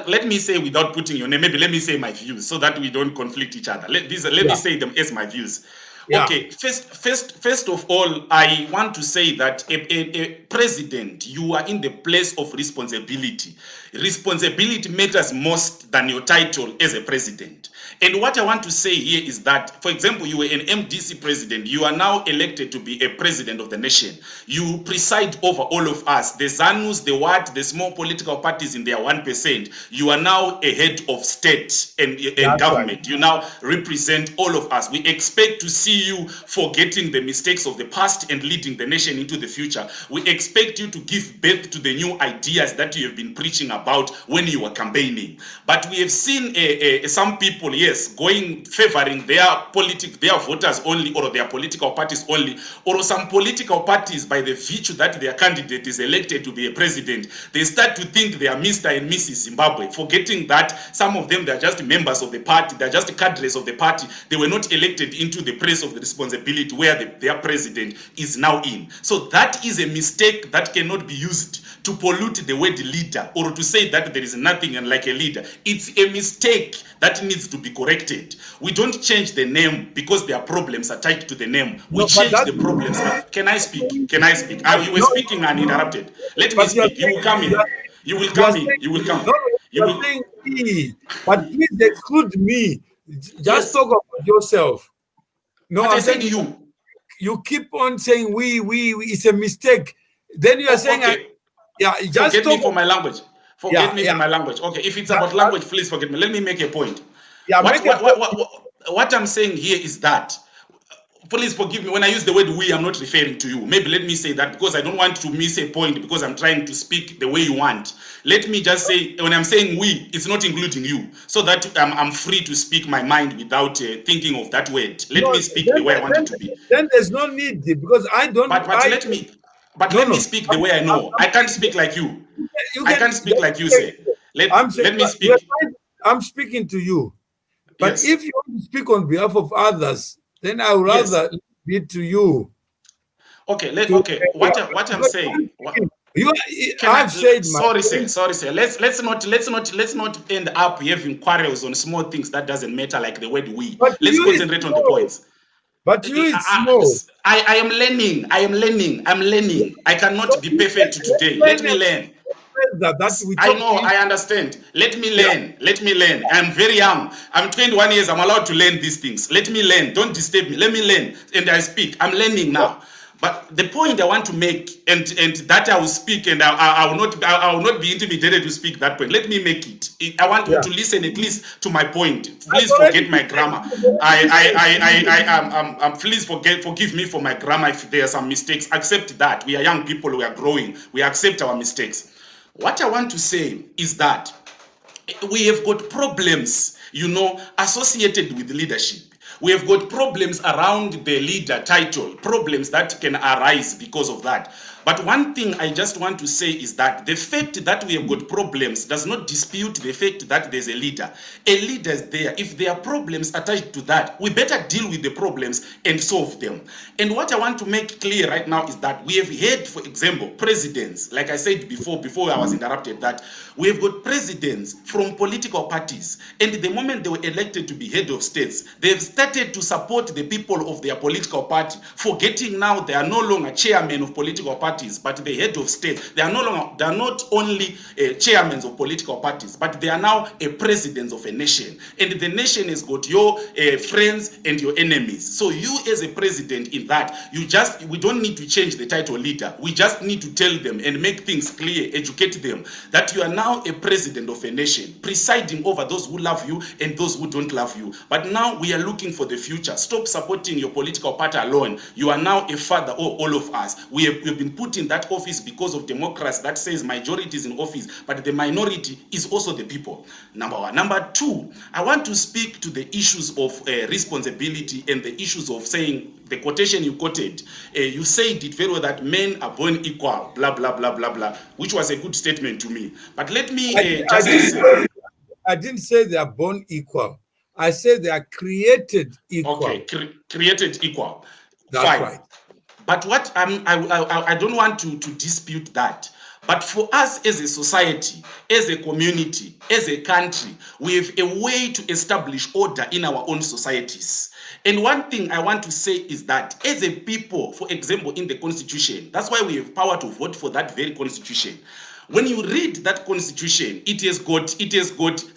S2: let me say without putting your name, maybe let me say my views so that we don't conflict each other. Let me say them as my views.
S1: Yeah.
S2: Okay, first of all, I want to say that a president, you are in the place of responsibility. Responsibility matters most than your title as a president. And what I want to say here is that, for example, you were an MDC president. You are now elected to be a president of the nation. You preside over all of us. The ZANUs, the what, the small political parties in their 1%. You are now a head of state and government. Right. You now represent all of us. We expect to see you forgetting the mistakes of the past and leading the nation into the future. We expect you to give birth to the new ideas that you have been preaching about when you were campaigning. But we have seen some people, yes, going favoring their voters only, or their political parties only, or some political parties, by the virtue that their candidate is elected to be a president, they start to think they are Mr. and Mrs. Zimbabwe, forgetting that some of them, they are just members of the party, they are just cadres of the party. They were not elected into the place of the responsibility where their president is now in. So that is a mistake that cannot be used to pollute the word leader, or to say that there is nothing like a leader. It's a mistake that needs to be corrected. We don't change the name because there are problems attached to the name. We change the problems. Can I speak? Can I speak? You were speaking uninterrupted. Let me speak. You will come in. You will come in. You will come.
S1: You are saying me, but please exclude me. Just talk about yourself. No, I'm saying you. You keep on saying we. It's a mistake. Then you are saying,
S2: okay.
S1: Just
S2: forget me for my language. Forget me for my language. Okay, if it's about language, please forget me. Let me make a point. What I'm saying here is that, please forgive me when I use the word we, I'm not referring to you. Maybe let me say that, because I don't want to miss a point, because I'm trying to speak the way you want. Let me just say, when I'm saying we, it's not including you, so that I'm free to speak my mind without thinking of that word. Let me speak the way I want it to be.
S1: Then there's no need, because I don't.
S2: But let me speak the way I know. I can't speak like you. I can't speak like you say. Let me speak.
S1: I'm speaking to you. But if you want to speak on behalf of others, then I would rather leave it to you.
S2: Okay, what I'm saying.
S1: I've said.
S2: Sorry, sir. Let's not end up having quarrels on small things that doesn't matter, like the word we. Let's concentrate on the points.
S1: But you, it's small.
S2: I am learning. I'm learning. I cannot be perfect today. Let me learn. I know, I understand. Let me learn. I'm very young. I'm 21 years. I'm allowed to learn these things. Let me learn. Don't disturb me. Let me learn. And I speak. I'm learning now. But the point I want to make, and that I will speak, and I will not be intimidated to speak that point. Let me make it. I want you to listen at least to my point. Please forget my grammar. Please forgive me for my grammar if there are some mistakes. Accept that. We are young people. We are growing. We accept our mistakes. What I want to say is that we have got problems, associated with leadership. We have got problems around the leader title, problems that can arise because of that. But one thing I just want to say is that the fact that we have got problems does not dispute the fact that there's a leader. A leader is there. If there are problems attached to that, we better deal with the problems and solve them. And what I want to make clear right now is that we have had, for example, presidents, like I said before I was interrupted, that we have got presidents from political parties. And the moment they were elected to be head of states, they've started to support the people of their political party, forgetting now they are no longer chairmen of political parties, but the head of state. They are not only chairmen of political parties, but they are now a president of a nation. And the nation has got your friends and your enemies. So you, as a president in that, we don't need to change the title leader. We just need to tell them and make things clear, educate them that you are now a president of a nation, presiding over those who love you and those who don't love you. But now we are looking for the future. Stop supporting your political party alone. You are now a father of all of us. We have been put in that office because of democracy that says majority is in office, but the minority is also the people. Number one. Number two, I want to speak to the issues of responsibility and the issues of saying, the quotation you quoted, you said it very well that men are born equal, blah, blah, blah, blah, blah, which was a good statement to me. But let me
S1: I didn't say they are born equal. I said they are created equal.
S2: Okay, created equal.
S1: That's
S2: fine.
S1: Right.
S2: But what I don't want to dispute that. But for us as a society, as a community, as a country, we have a way to establish order in our own societies. And one thing I want to say is that as a people, for example, in the constitution, that's why we have power to vote for that very constitution. When you read that constitution, it has got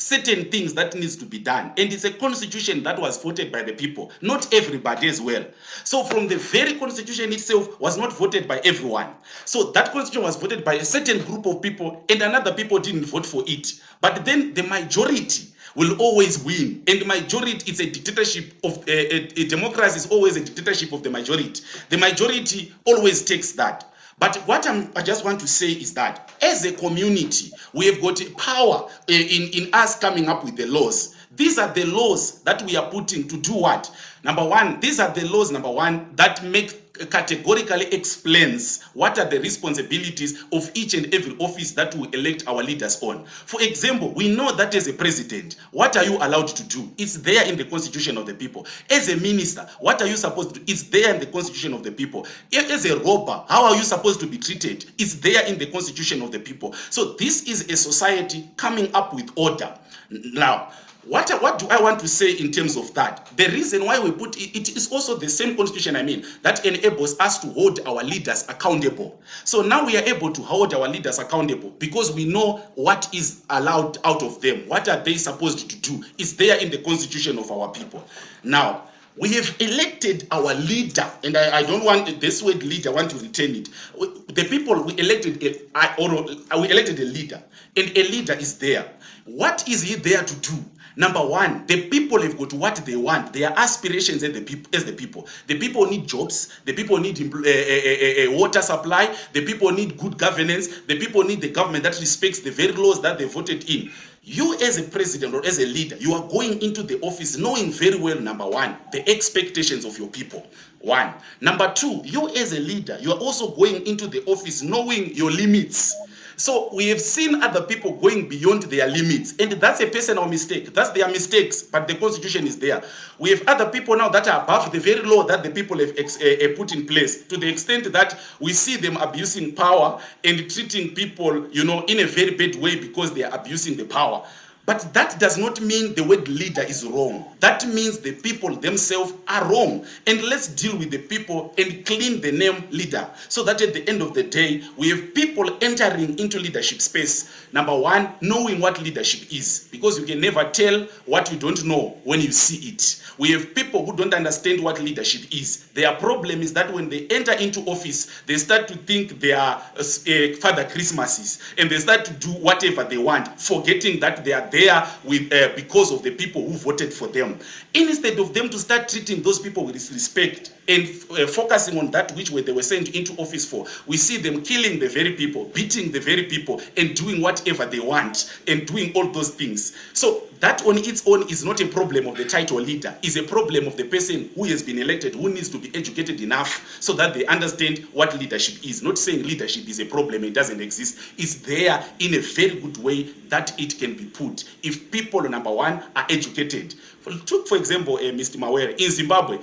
S2: certain things that needs to be done, and it's a constitution that was voted by the people, not everybody as well. So from the very constitution itself was not voted by everyone. So that constitution was voted by a certain group of people, and another people didn't vote for it. But then the majority will always win, and the majority is a dictatorship of a democracy is always a dictatorship of the majority. The majority always takes that. But what I just want to say is that as a community, we have got power in us coming up with the laws. These are the laws that we are putting to do what? Number one, these are the laws, number one, that make categorically explains what are the responsibilities of each and every office that we elect our leaders on. For example, we know that as a president, what are you allowed to do? It's there in the constitution of the people. As a minister, what are you supposed to do? It's there in the constitution of the people. As a robber, how are you supposed to be treated? It's there in the constitution of the people. So this is a society coming up with order. Now, what do I want to say in terms of that? The reason why we put it is also the same constitution, that enables us to hold our leaders accountable. So now we are able to hold our leaders accountable because we know what is allowed out of them. What are they supposed to do? It's there in the constitution of our people. Now, we have elected our leader, and I don't want this word leader, I want to retain it. The people, we elected a leader, and a leader is there. What is he there to do? Number one, the people have got what they want. Their aspirations as the people. The people need jobs. The people need a water supply. The people need good governance. The people need the government that respects the very laws that they voted in. You as a president or as a leader, you are going into the office knowing very well, number one, the expectations of your people. One. Number two, you as a leader, you are also going into the office knowing your limits. So we have seen other people going beyond their limits, and that's a personal mistake. That's their mistakes, but the constitution is there. We have other people now that are above the very law that the people have put in place, to the extent that we see them abusing power and treating people, in a very bad way because they are abusing the power. But that does not mean the word leader is wrong. That means the people themselves are wrong. And let's deal with the people and clean the name leader, so that at the end of the day, we have people entering into leadership space. Number one, knowing what leadership is, because you can never tell what you don't know when you see it. We have people who don't understand what leadership is. Their problem is that when they enter into office, they start to think they are Father Christmases, and they start to do whatever they want, forgetting that they are there with because of the people who voted for them. Instead of them to start treating those people with respect and focusing on that which they were sent into office for, we see them killing the very people, beating the very people, and doing whatever they want, and doing all those things. So that on its own is not a problem of the title leader. It's a problem of the person who has been elected, who needs to be educated enough so that they understand what leadership is. Not saying leadership is a problem, it doesn't exist. It's there in a very good way that it can be put. If people, number one, are educated. For example, Mr. Mawere, in Zimbabwe,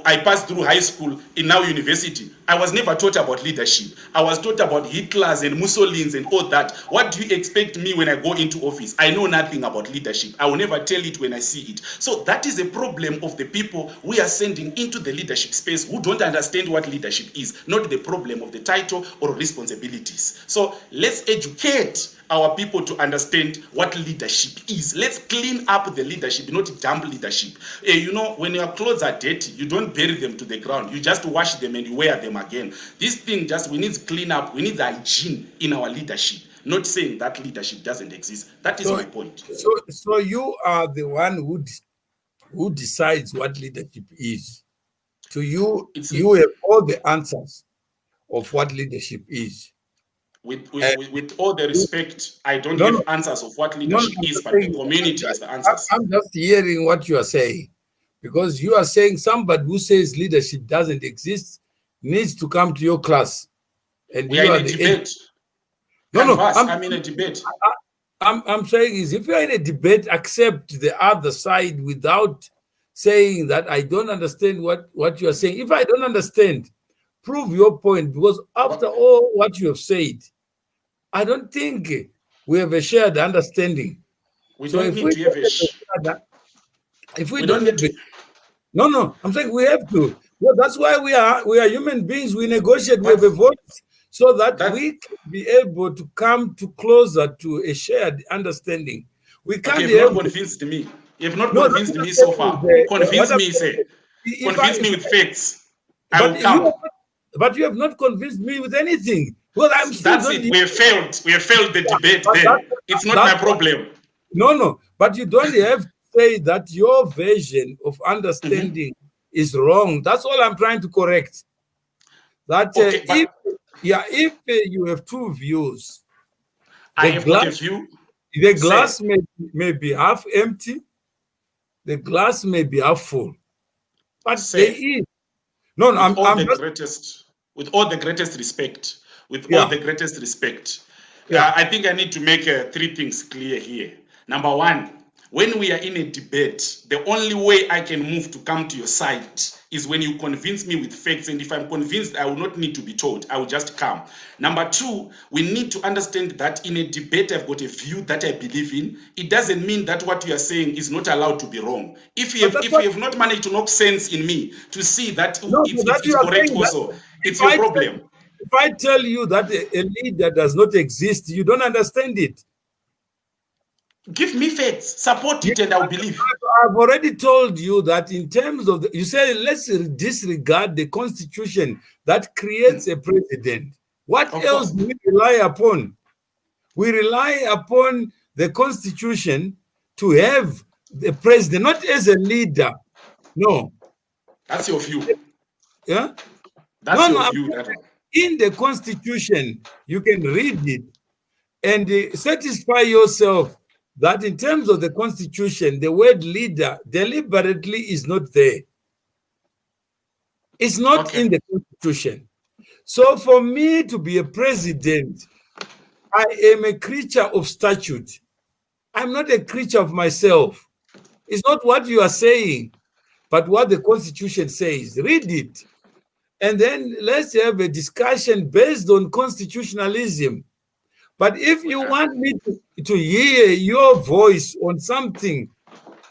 S2: I passed through high school, in now university. I was never taught about leadership. I was taught about Hitlers and Mussolini's and all that. What do you expect me when I go into office? I know nothing about leadership. I will never tell it when I see it. So that is a problem of the people we are sending into the leadership space who don't understand what leadership is, not the problem of the title or responsibilities. So let's educate our people to understand what leadership is. Let's clean up the leadership, not dump leadership. When your clothes are dirty, you don't bury them to the ground. You just wash them and you wear them again. This thing we need to clean up. We need hygiene in our leadership. Not saying that leadership doesn't exist. That is my point.
S1: So you are the one who decides what leadership is. To you, you have all the answers of what leadership is.
S2: With all the respect, I don't have answers of what leadership is, but the community has the answers.
S1: I'm just hearing what you are saying, because you are saying somebody who says leadership doesn't exist needs to come to your class. And
S2: we are in a debate. I'm in a debate.
S1: I'm saying is, if you are in a debate, accept the other side without saying that I don't understand what you are saying. If I don't understand, prove your point, because after all what you have said, I don't think we have a shared understanding.
S2: We
S1: So
S2: don't
S1: if
S2: need
S1: we
S2: to have
S1: don't have a shared, if we
S2: we don't
S1: don't
S2: need
S1: have
S2: to.
S1: a, no, I'm saying we have to. Well, that's why we are human beings. We negotiate. We have
S2: But
S1: a voice, so that
S2: that
S1: we can be able to come to closer to a shared understanding. We
S2: okay,
S1: can't
S2: you've not
S1: have
S2: convinced me. You've not
S1: no. That's
S2: convinced
S1: what I'm
S2: me so
S1: saying.
S2: far.
S1: What
S2: Convince
S1: I'm
S2: me, say.
S1: saying. If I,
S2: Convince me
S1: if
S2: with facts. I
S1: but
S2: will
S1: you
S2: come.
S1: have not, but you have not convinced me with anything. Well, I'm still
S2: That's
S1: not.
S2: it. We have failed. We have failed the debate
S1: But
S2: there. It's not my
S1: that's
S2: problem.
S1: no. But you don't have to say that your version of
S2: Mhm.
S1: understanding is wrong. That's all I'm trying to correct. That
S2: Okay,
S1: if
S2: but
S1: if you have two views,
S2: I
S1: the
S2: have got
S1: glass
S2: a view.
S1: the
S2: Say,
S1: glass may be half empty, the glass may be half full. But there
S2: say,
S1: is no.
S2: with all
S1: I'm
S2: the
S1: just
S2: greatest, with all the greatest respect, with all
S1: yeah
S2: the greatest respect,
S1: yeah.
S2: I think I need to make three things clear here. Number one, when we are in a debate, the only way I can move to come to your side is when you convince me with facts. And if I'm convinced, I will not need to be told. I will just come. Number two, we need to understand that in a debate, I've got a view that I believe in. It doesn't mean that what you are saying is not allowed to be wrong. If you
S1: But
S2: have,
S1: that's
S2: if
S1: what
S2: you have not managed to knock sense in me to see that
S1: no.
S2: it's,
S1: But
S2: it's,
S1: that you
S2: it's
S1: are
S2: correct
S1: saying that
S2: also,
S1: if
S2: it's your
S1: I tell
S2: problem.
S1: if I tell you that a leader does not exist, you don't understand it.
S2: Give me facts, support
S1: You,
S2: it, and I'll believe.
S1: I've already told you that in terms of you say let's disregard the constitution that creates a president. What
S2: Of
S1: else
S2: course.
S1: do we rely upon? We rely upon the constitution to have the president, not as a leader. No.
S2: That's your view.
S1: Yeah.
S2: That's
S1: No.
S2: your
S1: I'm
S2: view,
S1: saying
S2: that one.
S1: in the constitution, you can read it and satisfy yourself that in terms of the constitution, the word leader deliberately is not there. It's not
S2: Okay.
S1: in the constitution. So for me to be a president, I am a creature of statute. I'm not a creature of myself. It's not what you are saying, but what the constitution says. Read it. And then let's have a discussion based on constitutionalism. But if you want me to hear your voice on something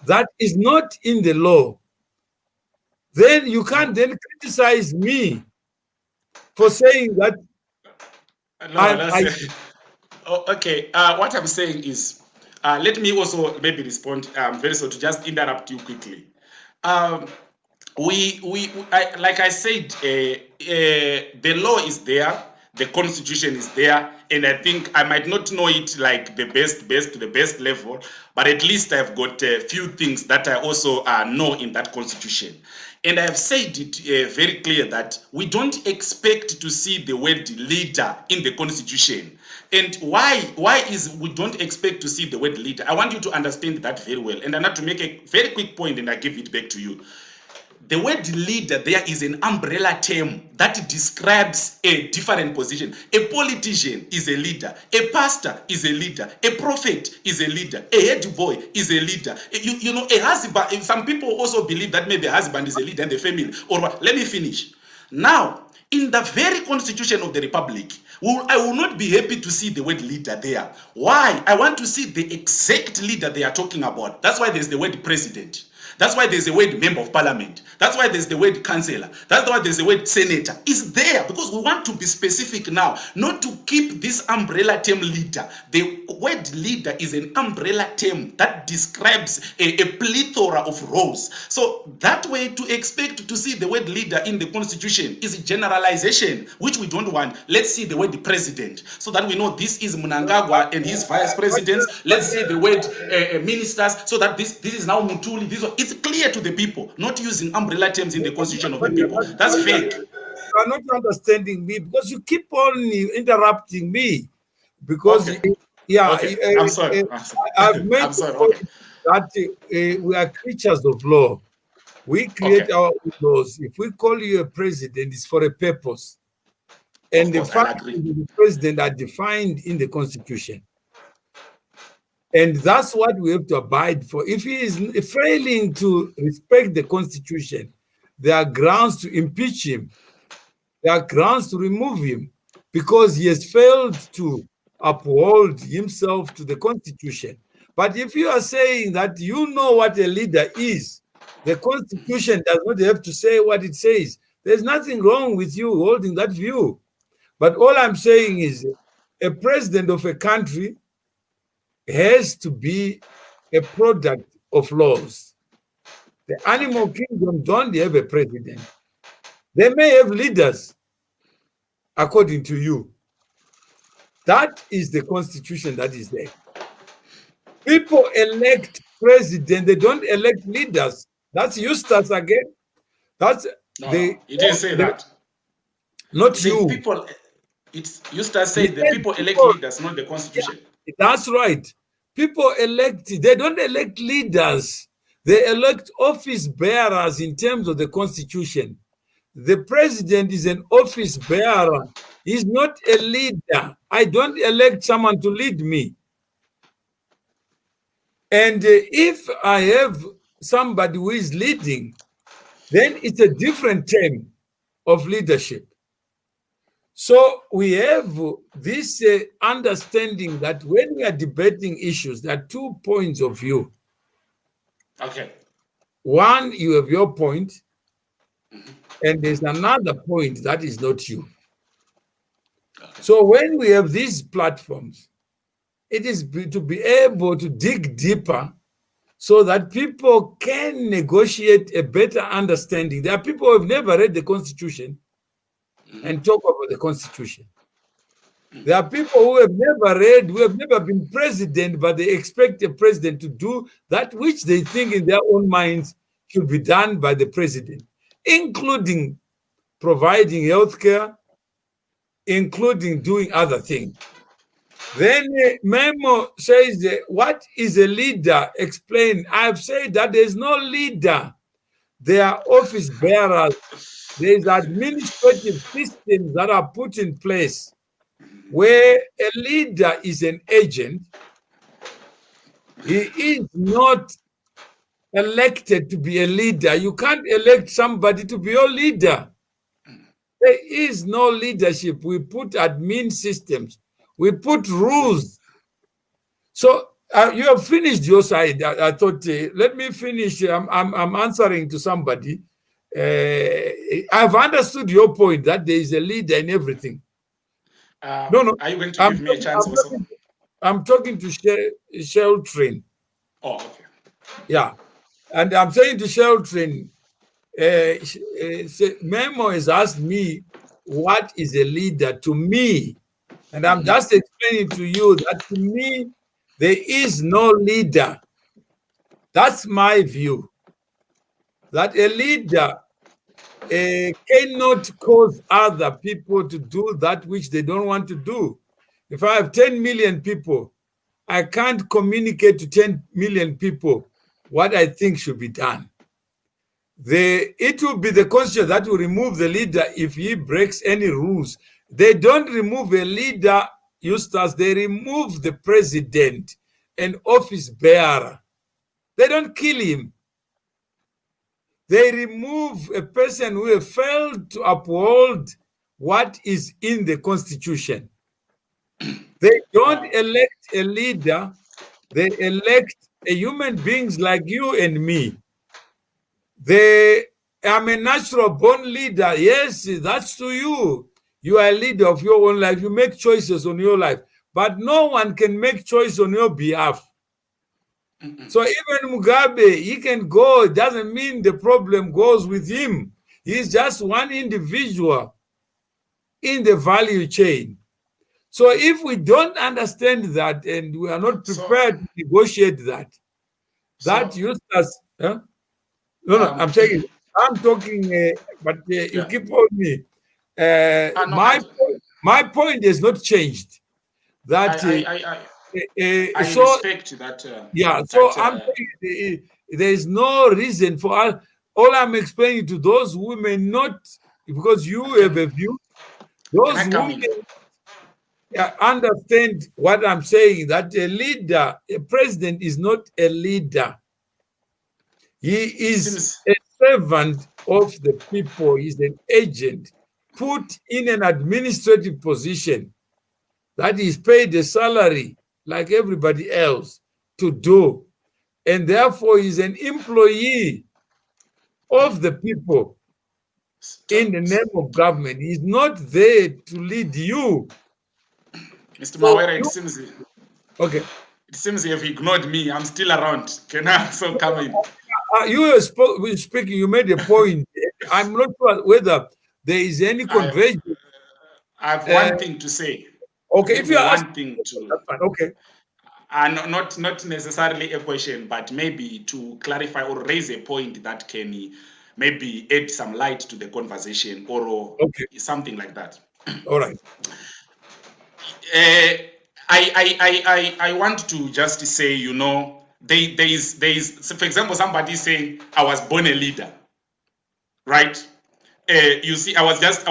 S1: that is not in the law, then you can't
S2: No,
S1: then criticize me for saying that
S2: no,
S1: I
S2: oh, okay. What I'm saying is, let me also maybe respond very so to just interrupt you quickly. Um, like I said, the law is there, the constitution is there, and I think I might not know it like the best level, but at least I've got a few things that I also know in that constitution. And I have said it very clear that we don't expect to see the word leader in the constitution. And why is we don't expect to see the word leader? I want you to understand that very well. And I have to make a very quick point and I give it back to you. The word leader there is an umbrella term that describes a different position. A politician is a leader. A pastor is a leader. A prophet is a leader. A head boy is a leader. You know, a husband. Some people also believe that maybe a husband is a leader in the family. Or what? Let me finish. Now, in the very constitution of the republic, I will not be happy to see the word leader there. Why? I want to see the exact leader they are talking about. That's why there's the word president. That's why there's the word member of parliament. That's why there's the word councillor. That's why there's the word senator. It's there because we want to be specific now, not to keep this umbrella term leader. The word leader is an umbrella term that describes a plethora of roles. So that way to expect to see the word leader in the constitution is a generalization, which we don't want. Let's see the word president so that we know this is Mnangagwa and his vice presidents. Let's see the word ministers so that this is now Mutuli. It's clear to the people, not using umbrella terms in the constitution of the people. That's fake.
S1: you are not understanding me because you keep on interrupting me. Because
S2: Okay.
S1: yeah,
S2: Okay. I'm sorry. I'm sorry.
S1: I've made
S2: I'm
S1: the
S2: sorry. Okay.
S1: point that we are creatures of law. We create
S2: Okay.
S1: our own laws. If we call you a president, it's for a purpose.
S2: Of
S1: And the
S2: course, I'll agree.
S1: functions of the president are defined in the constitution. And that's what we have to abide for. If he is failing to respect the constitution, there are grounds to impeach him. There are grounds to remove him because he has failed to uphold himself to the constitution. But if you are saying that you know what a leader is, the constitution does not have to say what it says. There's nothing wrong with you holding that view. But all I'm saying is a president of a country has to be a product of laws. The animal kingdom don't have a president. They may have leaders, according to you. That is the constitution that is there. People elect president, they don't elect leaders. That's Eustace again. That's
S2: he didn't say that.
S1: Not you.
S2: People, Eustace said the people elect leaders, not the constitution.
S1: Yeah, that's right. People elect, they don't elect leaders. They elect office bearers in terms of the constitution. The president is an office bearer. He's not a leader. I don't elect someone to lead me. And if I have somebody who is leading, then it's a different term of leadership. So we have this understanding that when we are debating issues, there are 2 points of view.
S2: Okay.
S1: One, you have your point, and there's another point that is not you. Okay. So when we have these platforms, it is to be able to dig deeper so that people can negotiate a better understanding. There are people who have never read the Constitution and talk about the Constitution. There are people who have never read, who have never been president, but they expect a president to do that which they think in their own minds should be done by the president, including providing healthcare, including doing other things. Then Memo says, what is a leader? Explain. I've said that there's no leader. There are office bearers. There's administrative systems that are put in place where a leader is an agent. He is not elected to be a leader. You can't elect somebody to be your leader. There is no leadership. We put admin systems. We put rules. So you have finished your side. I thought, let me finish. I'm answering to somebody. I've understood your point that there is a leader in everything. No.
S2: Are you going to give me a chance also?
S1: I'm talking to Charline.
S2: Oh, okay.
S1: Yeah. And I'm saying to Charline, Memo has asked me, what is a leader to me? And I'm just explaining to you that to me, there is no leader. That's my view. That a leader cannot cause other people to do that which they don't want to do. If I have 10 million people, I can't communicate to 10 million people what I think should be done. It will be the constitution that will remove the leader if he breaks any rules. They don't remove a leader, Eustace. They remove the president, an office bearer. They don't kill him. They remove a person who has failed to uphold what is in the constitution. They don't elect a leader. They elect a human beings like you and me. I'm a natural born leader. Yes, that's to you. You are a leader of your own life. You make choices on your life. But no one can make choice on your behalf. So even Mugabe, he can go. It doesn't mean the problem goes with him. He's just one individual in the value chain. So if we don't understand that and we are not prepared to negotiate that Eustace... No, I'm saying, I'm talking, but you keep on me. My point has not changed. That
S2: I respect that.
S1: I'm saying there is no reason for us. All I'm explaining to those who may not, because you have a view, those who understand what I'm saying, that a leader, a president is not a leader. He is a servant of the people. He's an agent put in an administrative position that is paid a salary like everybody else to do, and therefore is an employee of the people in the name of government. He's not there to lead you.
S2: Mr.
S1: So
S2: Mawera,
S1: okay.
S2: it seems you have ignored me. I'm still around. Can I also come in?
S1: You were speaking, you made a point. I'm not sure whether there is any conversion.
S2: I have one thing to say.
S1: Okay,
S2: I
S1: if
S2: have
S1: you are
S2: one
S1: asking,
S2: thing
S1: that's fine. Okay.
S2: not necessarily a question, but maybe to clarify or raise a point that can maybe add some light to the conversation or
S1: Okay.
S2: something like that.
S1: All right.
S2: I want to just say, there is, so for example, somebody saying I was born a leader, right? You see, I was just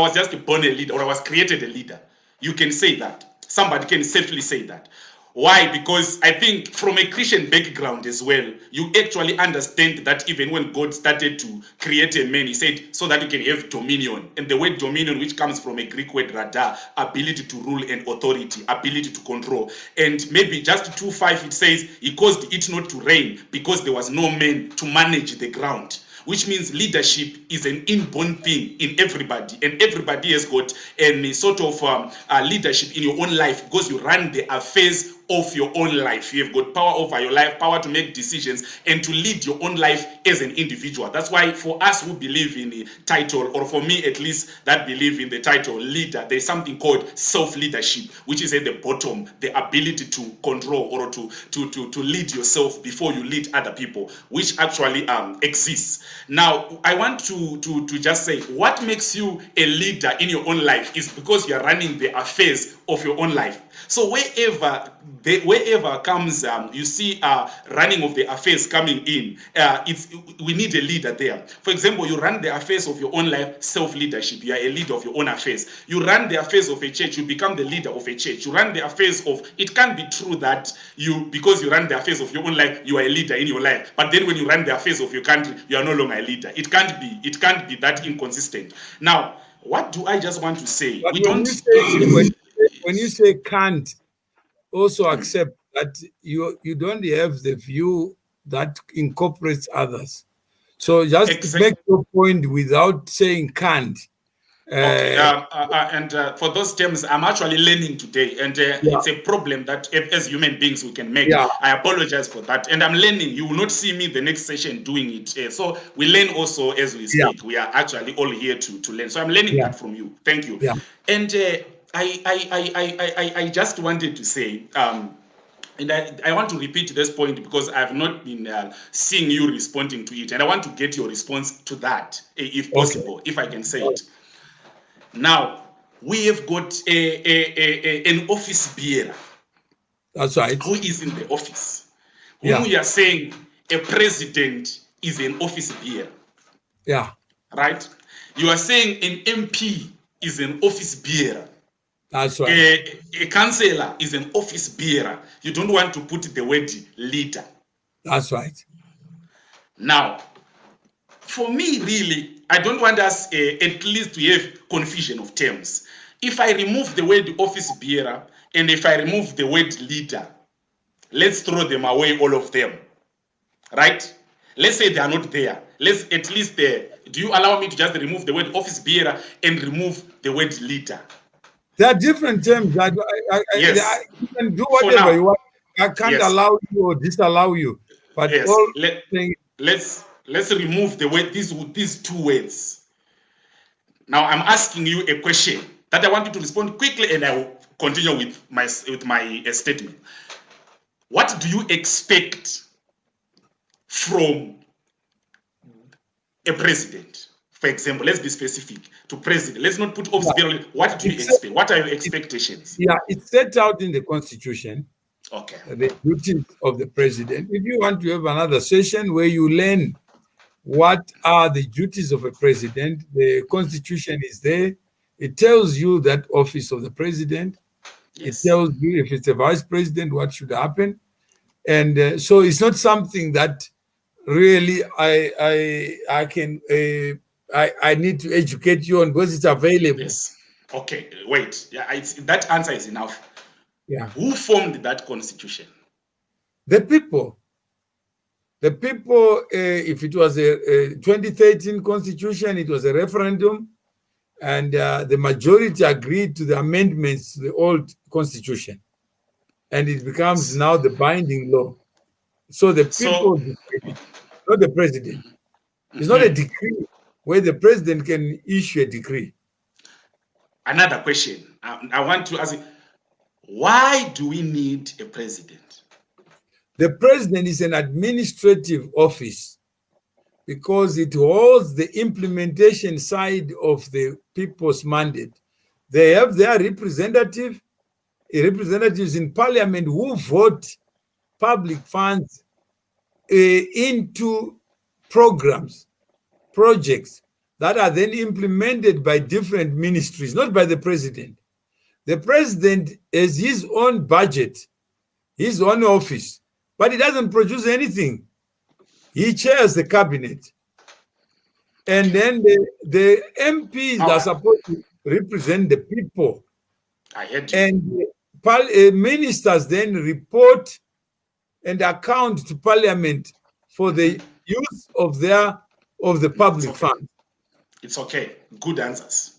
S2: born a leader, or I was created a leader. You can say that. Somebody can safely say that. Why? Because I think from a Christian background as well, you actually understand that even when God started to create a man, he said, so that you can have dominion. And the word dominion, which comes from a Greek word rada, ability to rule and authority, ability to control. And maybe just 2:5, it says, he caused it not to rain because there was no man to manage the ground, which means leadership is an inborn thing in everybody, and everybody has got a sort of leadership in your own life because you run the affairs of your own life. You have got power over your life, power to make decisions, and to lead your own life as an individual. That's why for us who believe in the title, or for me at least that believe in the title leader, there's something called self-leadership, which is at the bottom, the ability to control or to lead yourself before you lead other people, which actually exists. Now, I want to just say, what makes you a leader in your own life is because you are running the affairs of your own life. So wherever comes, you see running of the affairs coming in, we need a leader there. For example, you run the affairs of your own life, self-leadership. You are a leader of your own affairs. You run the affairs of a church, you become the leader of a church. You run the affairs of, it can't be true that because you run the affairs of your own life, you are a leader in your life. But then when you run the affairs of your country, you are no longer a leader. It can't be that inconsistent. Now, what do I just want to say?
S1: But
S2: We
S1: when
S2: don't.
S1: you say when you say can't, also accept that you don't have the view that incorporates others. So just make your point without saying can't.
S2: Okay, and for those terms, I'm actually learning today, and it's a problem that as human beings we can make.
S1: Yeah.
S2: I apologize for that, and I'm learning. You will not see me the next session doing it. So we learn also as we speak.
S1: Yeah.
S2: We are actually all here to learn. So I'm learning that from you. Thank you.
S1: Yeah.
S2: And I just wanted to say. And I want to repeat this point because I've not been seeing you responding to it, and I want to get your response to that, if possible, if I can say it. Now, we have got an office bearer.
S1: That's right.
S2: Who is in the office? Whom we are saying a president is an office bearer.
S1: Yeah.
S2: Right? You are saying an MP is an office bearer.
S1: That's right.
S2: A councillor is an office bearer. You don't want to put the word leader.
S1: That's right.
S2: Now, for me, really, I don't want us at least to have confusion of terms. If I remove the word office bearer and if I remove the word leader, let's throw them away, all of them. Right? Let's say they are not there. Let's at least do you allow me to just remove the word office bearer and remove the word leader?
S1: There are different terms that
S2: yes.
S1: you can do whatever you want. I can't allow you or disallow you. But
S2: let's remove the word these two words. Now I'm asking you a question that I want you to respond quickly, and I will continue with my statement. What do you expect from a president? For example, let's be specific to president. Let's not put office bearer. What do you expect? What are your expectations?
S1: Yeah, it's set out in the Constitution.
S2: Okay.
S1: The duties of the president. If you want to have another session where you learn what are the duties of a president, the Constitution is there. It tells you that office of the president. Yes. It tells you if it's a vice president, what should happen. And so it's not something that really I can I need to educate you on because it's available.
S2: Yes. Okay. Wait. Yeah. That answer is enough.
S1: Yeah.
S2: Who formed that constitution?
S1: The people. The people, if it was a 2013 constitution, it was a referendum, and the majority agreed to the amendments to the old constitution, and it becomes now the binding law. So the people
S2: So,
S1: decide it, not the president. It's not a decree where the president can issue a decree.
S2: another question I want to ask: why do we need a president?
S1: The president is an administrative office because it holds the implementation side of the people's mandate. They have their representatives in parliament who vote public funds into programs, projects that are then implemented by different ministries, not by the president. The president has his own budget, his own office, but he doesn't produce anything. He chairs the cabinet. And then the MPs are supposed to represent the people.
S2: I heard you.
S1: And ministers then report and account to parliament for the use of the public funds.
S2: It's okay. Good answers.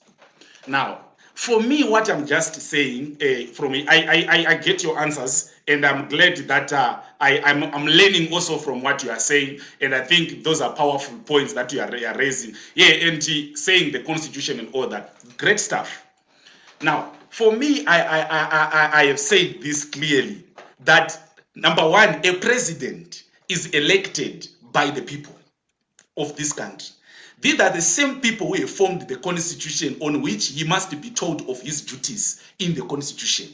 S2: Now, for me, what I'm just saying, I get your answers, and I'm glad that I'm learning also from what you are saying, and I think those are powerful points that you are raising. Yeah, and saying the constitution and all that, great stuff. Now, for me, I have said this clearly, that number one, a president is elected by the people of this country. These are the same people who have formed the constitution on which he must be told of his duties in the constitution.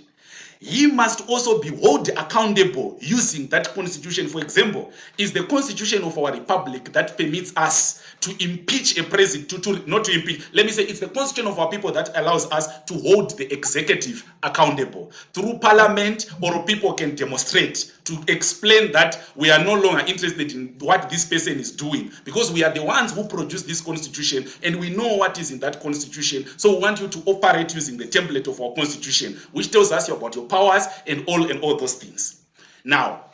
S2: He must also be held accountable using that constitution. For example, is the constitution of our republic that permits us to impeach a president, not to impeach, let me say it's the constitution of our people that allows us to hold the executive accountable. Through parliament, or people can demonstrate to explain that we are no longer interested in what this person is doing, because we are the ones who produce this constitution and we know what is in that constitution. So we want you to operate using the template of our constitution, which tells us about your powers and all those things. Now,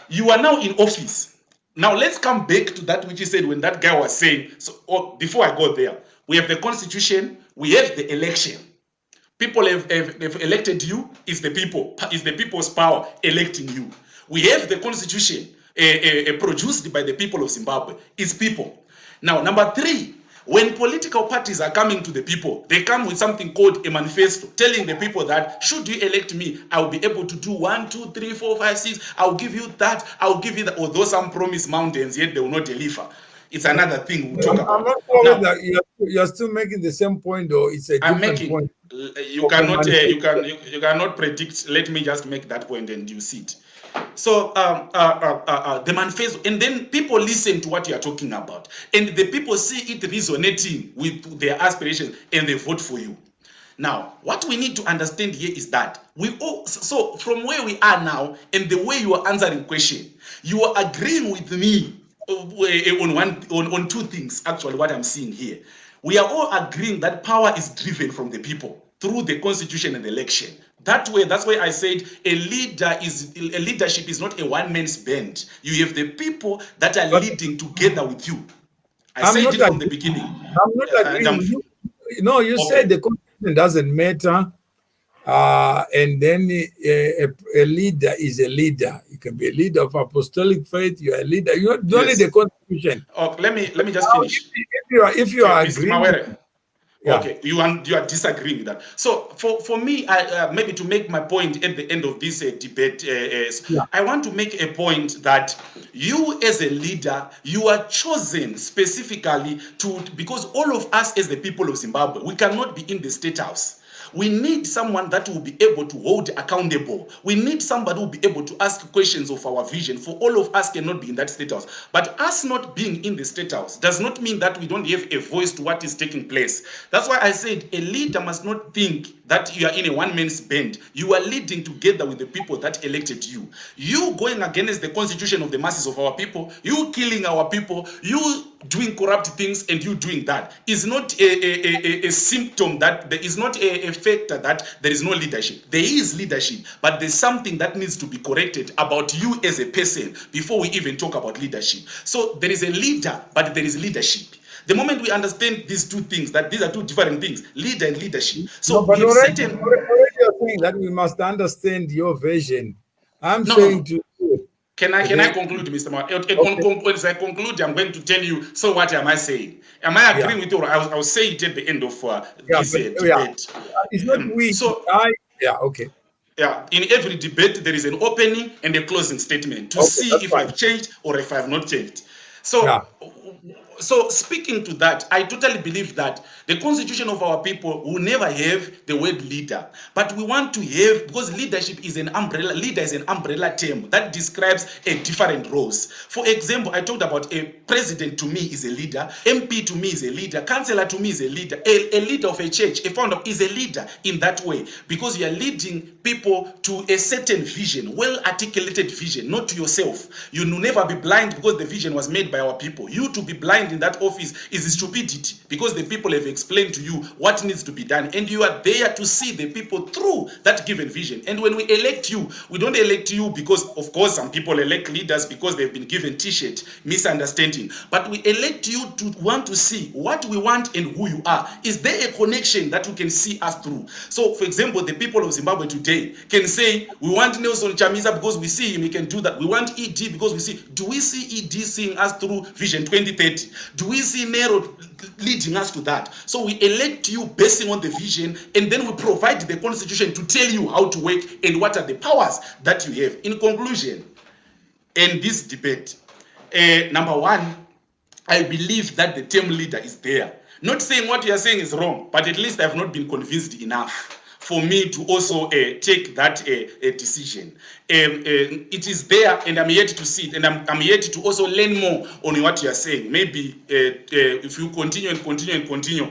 S2: you are now in office. Now let's come back to that which you said when that guy was saying, so before I go there, we have the constitution, we have the election. People have elected you, it's the people, it's the people's power electing you. We have the constitution produced by the people of Zimbabwe, it's people. Now, number three, when political parties are coming to the people, they come with something called a manifesto, telling the people that should you elect me, I'll be able to do 1, 2, 3, 4, 5, 6. I'll give you that. I'll give you that. Although some promise mountains, yet they will not deliver. It's another thing we'll talk about.
S1: I'm not sure that you're still making the same point, or it's a different point.
S2: You cannot predict. Let me just make that point and you see it. So the manifesto, and then people listen to what you are talking about, and the people see it resonating with their aspirations, and they vote for you. Now, what we need to understand here is that so from where we are now and the way you are answering question, you are agreeing with me on two things. Actually, what I'm seeing here, we are all agreeing that power is driven from the people through the constitution and the election. That's why I said a leadership is not a one-man's band. You have the people that are leading together with you. I said it from the beginning.
S1: I'm not agreeing with you. No, you said the constitution doesn't matter. And then a leader is a leader. You can be a leader of apostolic faith. You're a leader. You don't need the constitution.
S2: Oh, let me just finish.
S1: If you are agreeing.
S2: Yeah. Okay, you are disagreeing with that. So for me, maybe to make my point at the end of this debate, I want to make a point that you as a leader, you are chosen specifically because all of us as the people of Zimbabwe, we cannot be in the State House. We need someone that will be able to hold accountable. We need somebody who will be able to ask questions of our vision. For all of us cannot be in that State House. But us not being in the State House does not mean that we don't have a voice to what is taking place. That's why I said a leader must not think that you are in a one-man's band. You are leading together with the people that elected you. You going against the constitution of the masses of our people, you killing our people, you doing corrupt things, and you doing that is not a symptom, that there is not a factor that there is no leadership. There is leadership, but there's something that needs to be corrected about you as a person before we even talk about leadership. So there is a leader, but there is leadership. The moment we understand these two things, that these are two different things, leader and leadership.
S1: No,
S2: So
S1: but
S2: we have
S1: already,
S2: certain.
S1: already you're saying that we must understand your vision. I'm
S2: No, no,
S1: saying
S2: no.
S1: to you,
S2: Can I
S1: the
S2: conclude, Mr. Mark?
S1: okay,
S2: As I conclude, I'm going to tell you. So what am I saying? Am I
S1: yeah,
S2: agreeing with you? Or I will say it at the end of
S1: yeah,
S2: this
S1: but yeah,
S2: debate.
S1: it's not we.
S2: So
S1: Yeah, okay,
S2: yeah, in every debate there is an opening and a closing statement to
S1: okay,
S2: see
S1: that's
S2: if
S1: fine.
S2: I've changed or if I have not changed.
S1: Yeah,
S2: So speaking to that, I totally believe that the constitution of our people will never have the word leader, but we want to have, because leadership is an umbrella. Leader is an umbrella term that describes a different roles. For example, I talked about a president. To me is a leader, MP to me is a leader, councillor to me is a leader, a leader of a church, a founder is a leader in that way, because you are leading people to a certain vision, well articulated vision, not to yourself. You will never be blind because the vision was made by our people. You to be blind in that office is stupidity, because the people have explained to you what needs to be done, and you are there to see the people through that given vision. And when we elect you, we don't elect you because, of course, some people elect leaders because they've been given t-shirt, misunderstanding, but we elect you to want to see what we want and who you are. Is there a connection that you can see us through? So for example, the people of Zimbabwe today can say, we want Nelson Chamisa because we see him, he can do that. We want ED because we see. Do we see ED seeing us through Vision 2030? Do we see Nero leading us to that? So we elect you basing on the vision, and then we provide the constitution to tell you how to work and what are the powers that you have. In conclusion, in this debate, number one, I believe that the term leader is there. Not saying what you are saying is wrong, but at least I have not been convinced enough for me to also take that decision. It is there, and I'm yet to see it, and I'm yet to also learn more on what you are saying. Maybe if you continue and continue and continue,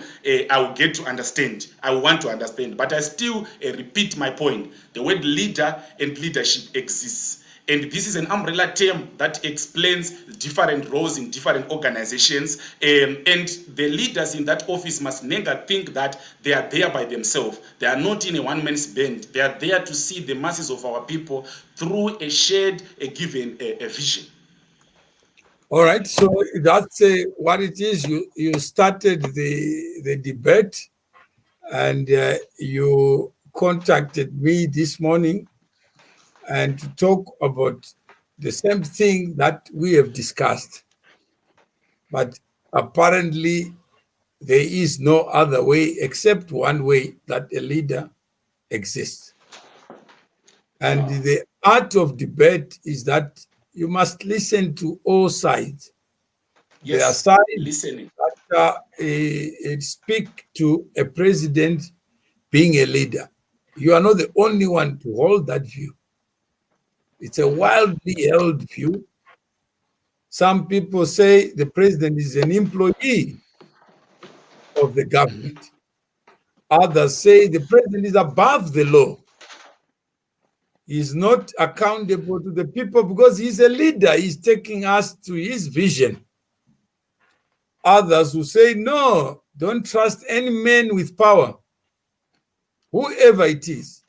S2: I will get to understand. I want to understand, but I still repeat my point. The word leader and leadership exists. And this is an umbrella term that explains different roles in different organizations. And the leaders in that office must never think that they are there by themselves. They are not in a one-man's band. They are there to see the masses of our people through a shared, a given a vision.
S1: all right. So that's what it is. You started the debate, and you contacted me this morning and to talk about the same thing that we have discussed. But apparently, there is no other way except one way that a leader exists. And the art of debate is that you must listen to all sides. There are
S2: Yes,
S1: sides
S2: listening.
S1: that speak to a president being a leader. You are not the only one to hold that view. It's a wildly held view. Some people say the president is an employee of the government. Others say the president is above the law. He's not accountable to the people because he's a leader. He's taking us to his vision. Others who say, no, don't trust any man with power, whoever it is.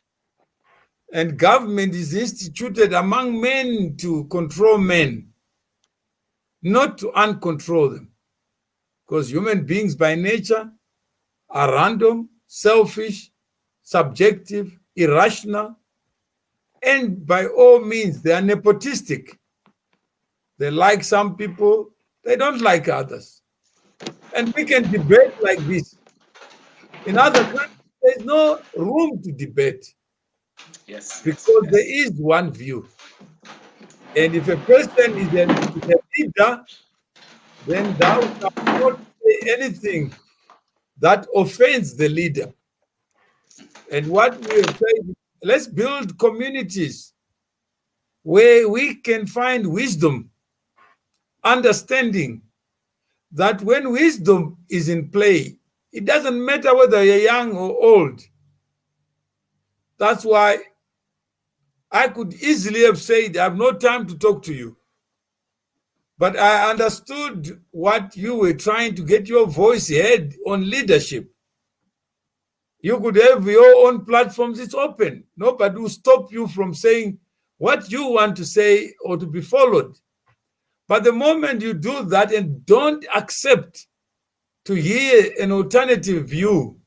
S1: And government is instituted among men to control men, not to uncontrol them. Because human beings by nature are random, selfish, subjective, irrational, and by all means, they are nepotistic. They like some people, they don't like others. And we can debate like this. In other countries, there's no room to debate
S2: Yes, yes,
S1: because there
S2: yes.
S1: is one view. And if a person is a leader, then thou shalt not say anything that offends the leader. And what we have said, let's build communities where we can find wisdom, understanding that when wisdom is in play, it doesn't matter whether you're young or old. That's why I could easily have said, I have no time to talk to you. But I understood what you were trying to get your voice heard on leadership. You could have your own platforms. It's open. Nobody will stop you from saying what you want to say or to be followed. But the moment you do that and don't accept to hear an alternative view,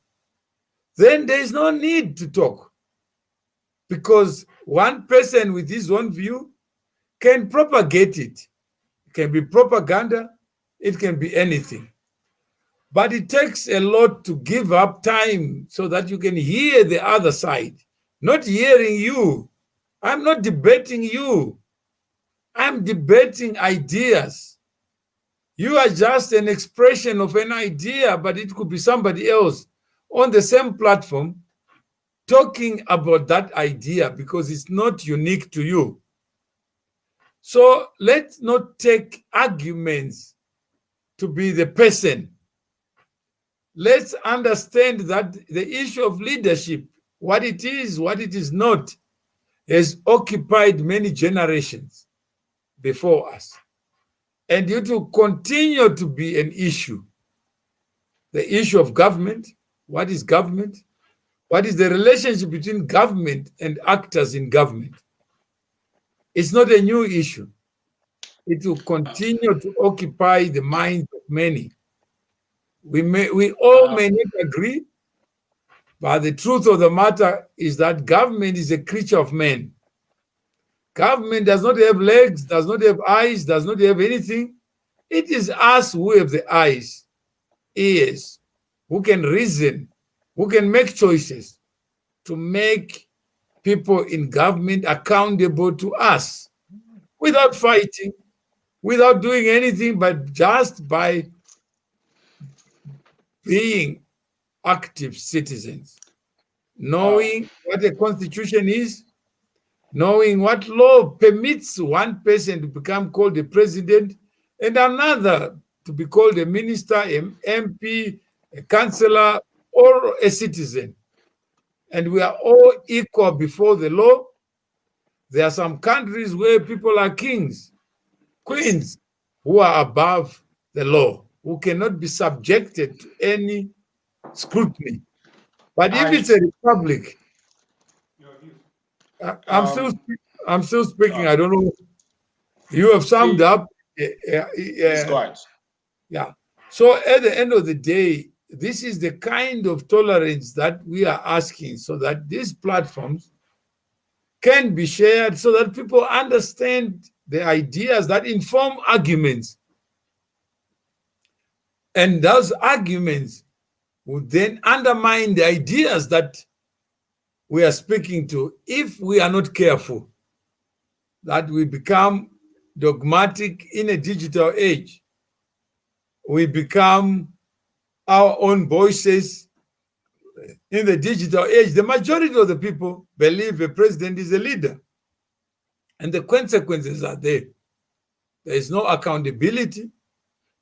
S1: then there is no need to talk. Because one person with his own view can propagate it. It can be propaganda. It can be anything. But it takes a lot to give up time so that you can hear the other side. Not hearing you. I'm not debating you. I'm debating ideas. You are just an expression of an idea, but it could be somebody else on the same platform talking about that idea because it's not unique to you. So let's not take arguments to be the person. Let's understand that the issue of leadership, what it is not, has occupied many generations before us. And it will continue to be an issue. The issue of government. What is government? What is the relationship between government and actors in government? It's not a new issue. It will continue to occupy the minds of many. We all may not agree, but the truth of the matter is that government is a creature of man. Government does not have legs, does not have eyes, does not have anything. It is us who have the eyes, ears, who can reason, who can make choices to make people in government accountable to us without fighting, without doing anything, but just by being active citizens, knowing what a constitution is, knowing what law permits one person to become called a president and another to be called a minister, an MP, a councillor, or a citizen. And we are all equal before the law. There are some countries where people are kings, queens, who are above the law, who cannot be subjected to any scrutiny. But if it's a republic, I'm still speaking. I don't know. You have summed up. Yeah. So at the end of the day, this is the kind of tolerance that we are asking so that these platforms can be shared so that people understand the ideas that inform arguments. And those arguments would then undermine the ideas that we are speaking to if we are not careful, that we become dogmatic in a digital age. We become our own voices in the digital age. The majority of the people believe a president is a leader, and the consequences are there. There is no accountability.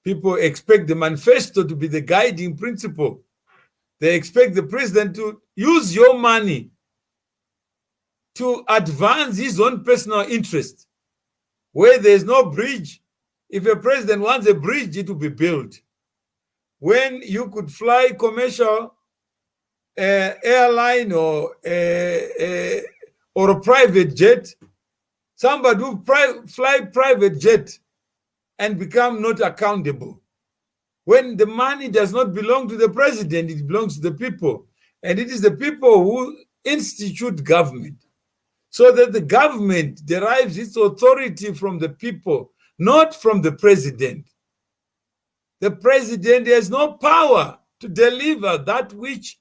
S1: People expect the manifesto to be the guiding principle. They expect the president to use your money to advance his own personal interest. Where there's no bridge, if a president wants a bridge, it will be built. When you could fly commercial airline or a private jet, somebody will fly private jet and become not accountable. When the money does not belong to the president, it belongs to the people. And it is the people who institute government, so that the government derives its authority from the people, not from the president. The president has no power to deliver that which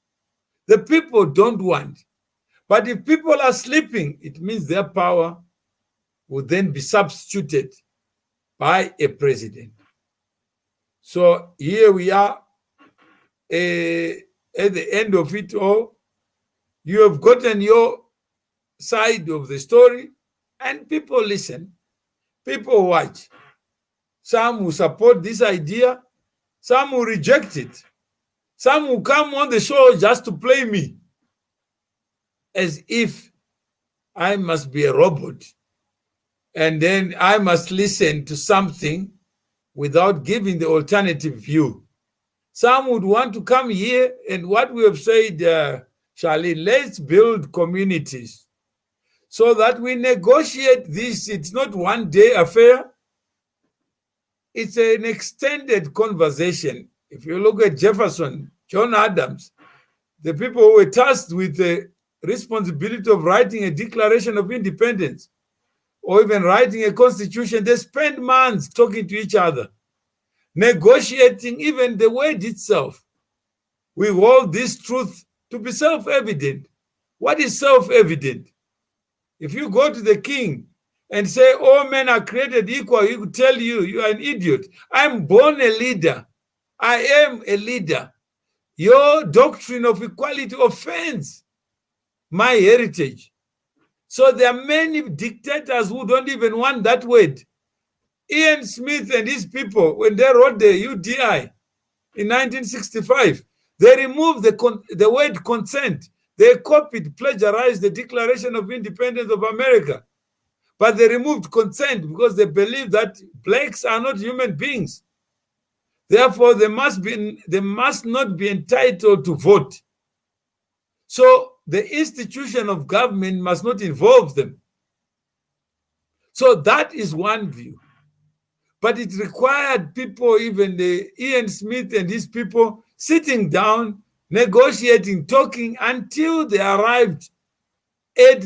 S1: the people don't want. But if people are sleeping, it means their power will then be substituted by a president. So here we are at the end of it all. You have gotten your side of the story, and people listen, people watch. Some who support this idea, some who reject it, some who come on the show just to play me as if I must be a robot and then I must listen to something without giving the alternative view. Some would want to come here, and what we have said, Charlie, let's build communities so that we negotiate this. It's not one day affair. It's an extended conversation. If you look at Jefferson, John Adams, the people who were tasked with the responsibility of writing a Declaration of Independence or even writing a constitution, they spent months talking to each other, negotiating even the word itself. We hold this truth to be self-evident. What is self-evident? If you go to the king and say all men are created equal, he will tell you, you are an idiot. I'm born a leader. I am a leader. Your doctrine of equality offends my heritage. So there are many dictators who don't even want that word. Ian Smith and his people, when they wrote the UDI in 1965, they removed the word consent. They copied, plagiarized the Declaration of Independence of America. But they removed consent because they believe that blacks are not human beings. Therefore, they must not be entitled to vote. So the institution of government must not involve them. So that is one view. But it required people, even the Ian Smith and his people, sitting down, negotiating, talking until they arrived at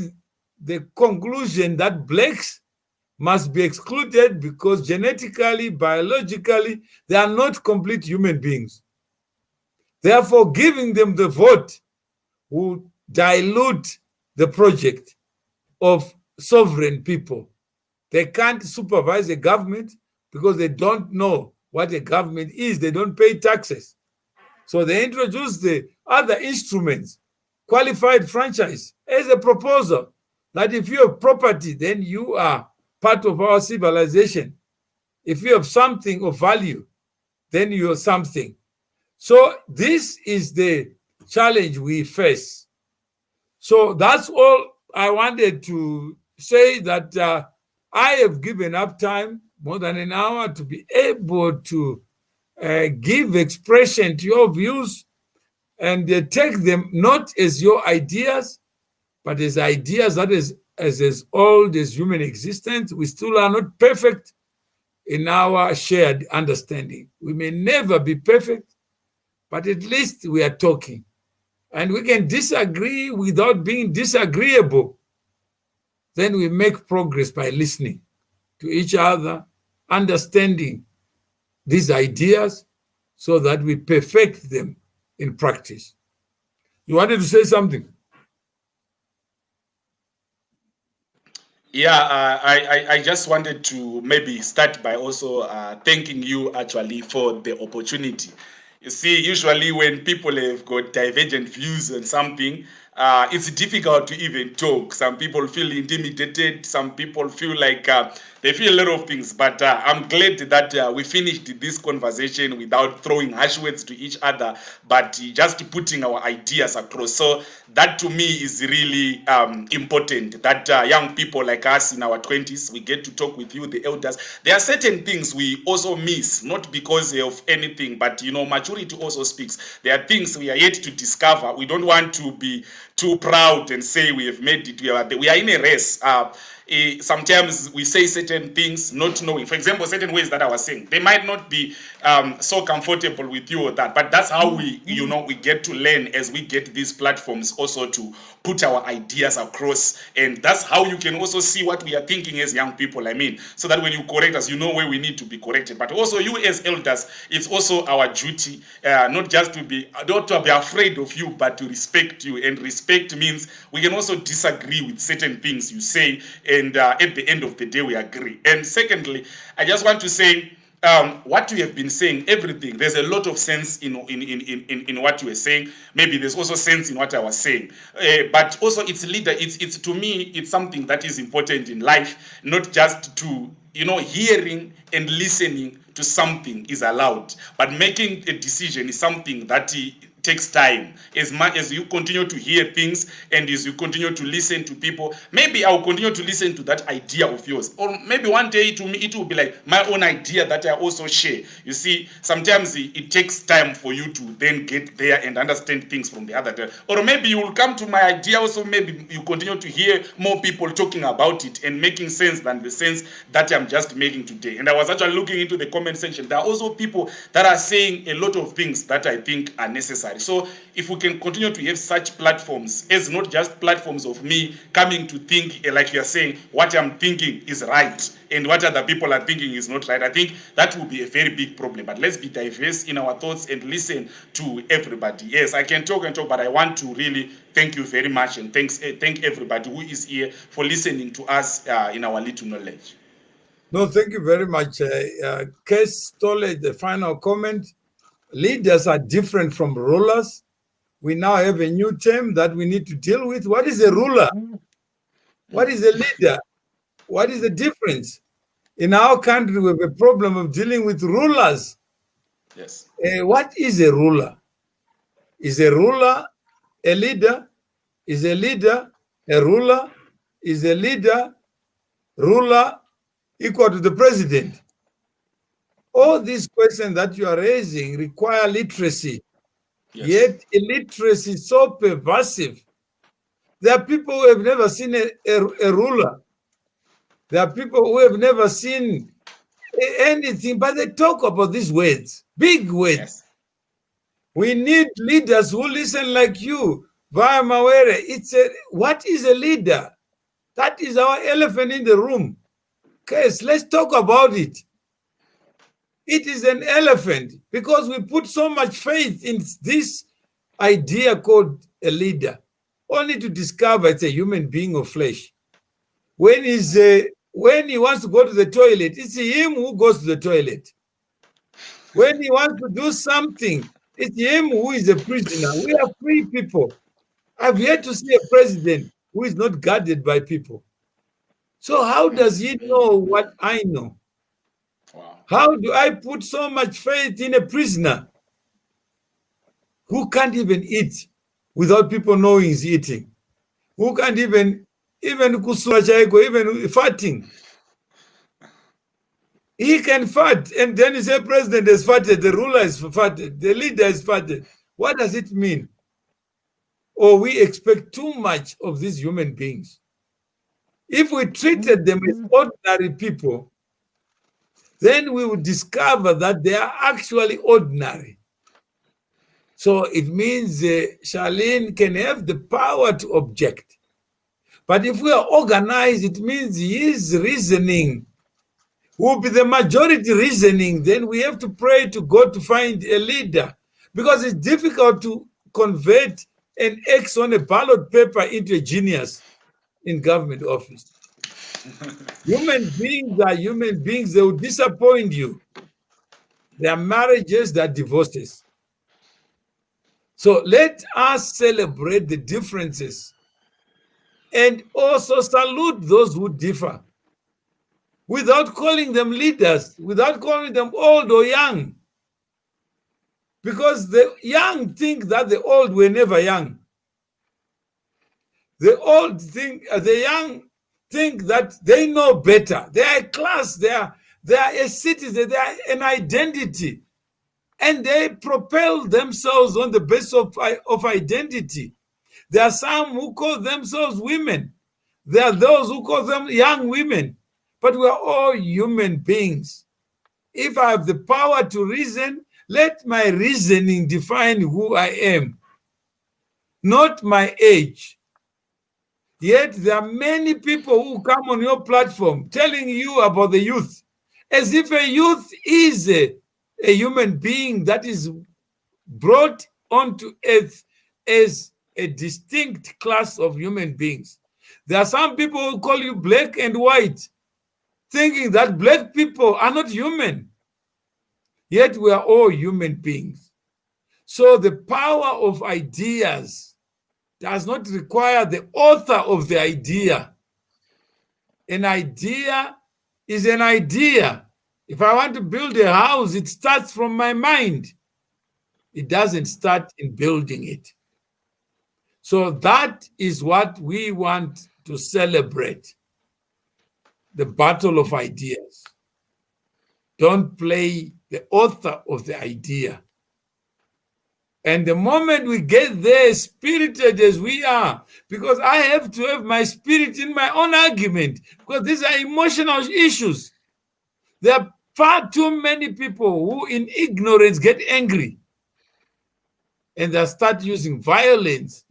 S1: the conclusion that blacks must be excluded because genetically, biologically, they are not complete human beings. Therefore, giving them the vote will dilute the project of sovereign people. They can't supervise a government because they don't know what a government is. They don't pay taxes. So they introduced the other instruments, qualified franchise, as a proposal that if you have property, then you are part of our civilization. If you have something of value, then you are something. So this is the challenge we face. So that's all I wanted to say, that I have given up time, more than an hour, to be able to give expression to your views and take them not as your ideas, but as ideas that is as old as human existence. We still are not perfect in our shared understanding. We may never be perfect, but at least we are talking. And we can disagree without being disagreeable. Then we make progress by listening to each other, understanding these ideas so that we perfect them in practice. You wanted to say something?
S2: Yeah, I just wanted to maybe start by also thanking you actually for the opportunity. You see, usually when people have got divergent views on something, it's difficult to even talk. Some people feel intimidated. Some people feel like they feel a lot of things. But I'm glad that we finished this conversation without throwing harsh words to each other, but just putting our ideas across. So that to me is really important, that young people like us in our 20s, we get to talk with you, the elders. There are certain things we also miss, not because of anything, but maturity also speaks. There are things we are yet to discover. We don't want to be too proud and say we have made it. We are in a race. Sometimes we say certain things not knowing. For example, certain ways that I was saying, they might not be so comfortable with you or that, but that's how we get to learn as we get these platforms also to put our ideas across. And that's how you can also see what we are thinking as young people. So that when you correct us, you know where we need to be corrected. But also you as elders, it's also our duty not to be afraid of you, but to respect you. And respect means we can also disagree with certain things you say, and at the end of the day we agree. And secondly, I just want to say, what you have been saying, everything, there's a lot of sense in what you were saying. Maybe there's also sense in what I was saying, but also it's to me, it's something that is important in life, not just to hearing and listening to something is allowed, but making a decision is something that takes time. As much as you continue to hear things and as you continue to listen to people, maybe I'll continue to listen to that idea of yours. Or maybe one day to me it will be like my own idea that I also share. You see, sometimes it takes time for you to then get there and understand things from the other day. Or maybe you will come to my idea also, maybe you continue to hear more people talking about it and making sense than the sense that I'm just making today. And I was actually looking into the comment section. There are also people that are saying a lot of things that I think are necessary. So if we can continue to have such platforms as not just platforms of me coming to think, like you're saying, what I'm thinking is right and what other people are thinking is not right, I think that will be a very big problem. But let's be diverse in our thoughts and listen to everybody. Yes, I can talk and talk, but I want to really thank you very much and thank everybody who is here for listening to us in our little knowledge.
S1: No, thank you very much. Kes Tole, the final comment. Leaders are different from rulers. We now have a new term that we need to deal with. What is a ruler? What is a leader? What is the difference? In our country, we have a problem of dealing with rulers.
S2: Yes.
S1: What is a ruler? Is a ruler a leader? Is a leader a ruler? Is a leader, ruler equal to the president? All these questions that you are raising require literacy. Yes. Yet illiteracy is so pervasive. There are people who have never seen a ruler. There are people who have never seen anything, but they talk about these words, big words. Yes. We need leaders who listen like you. Vaya Mawere, what is a leader? That is our elephant in the room. Yes, let's talk about it. It is an elephant because we put so much faith in this idea called a leader, only to discover it's a human being of flesh. When he wants to go to the toilet, it's him who goes to the toilet. When he wants to do something, it's him who is a prisoner. We are free people. I've yet to see a president who is not guarded by people. So how does he know what I know? Wow. How do I put so much faith in a prisoner who can't even eat without people knowing he's eating? Who can't even farting? He can fart, and then you say president has farted, the ruler is farted, the leader is farted. What does it mean? Or we expect too much of these human beings. If we treated them as ordinary people, then we would discover that they are actually ordinary. So it means Charline can have the power to object. But if we are organized, it means his reasoning will be the majority reasoning. Then we have to pray to God to find a leader, because it's difficult to convert an X on a ballot paper into a genius in government office. Human beings are human beings. They will disappoint you. There are marriages, there are divorces. So let us celebrate the differences and also salute those who differ without calling them leaders, without calling them old or young. Because the young think that the old were never young. The young think that they know better. They are a class, they are a citizen, they are an identity. And they propel themselves on the basis of identity. There are some who call themselves women. There are those who call them young women. But we are all human beings. If I have the power to reason, let my reasoning define who I am, not my age. Yet there are many people who come on your platform telling you about the youth, as if a youth is a human being that is brought onto earth as a distinct class of human beings. There are some people who call you black and white, thinking that black people are not human. Yet we are all human beings. So the power of ideas does not require the author of the idea. An idea is an idea. If I want to build a house, it starts from my mind. It doesn't start in building it. So that is what we want to celebrate, the battle of ideas. Don't play the author of the idea. And the moment we get there, spirited as we are, because I have to have my spirit in my own argument, because these are emotional issues. There are far too many people who, in ignorance, get angry and they start using violence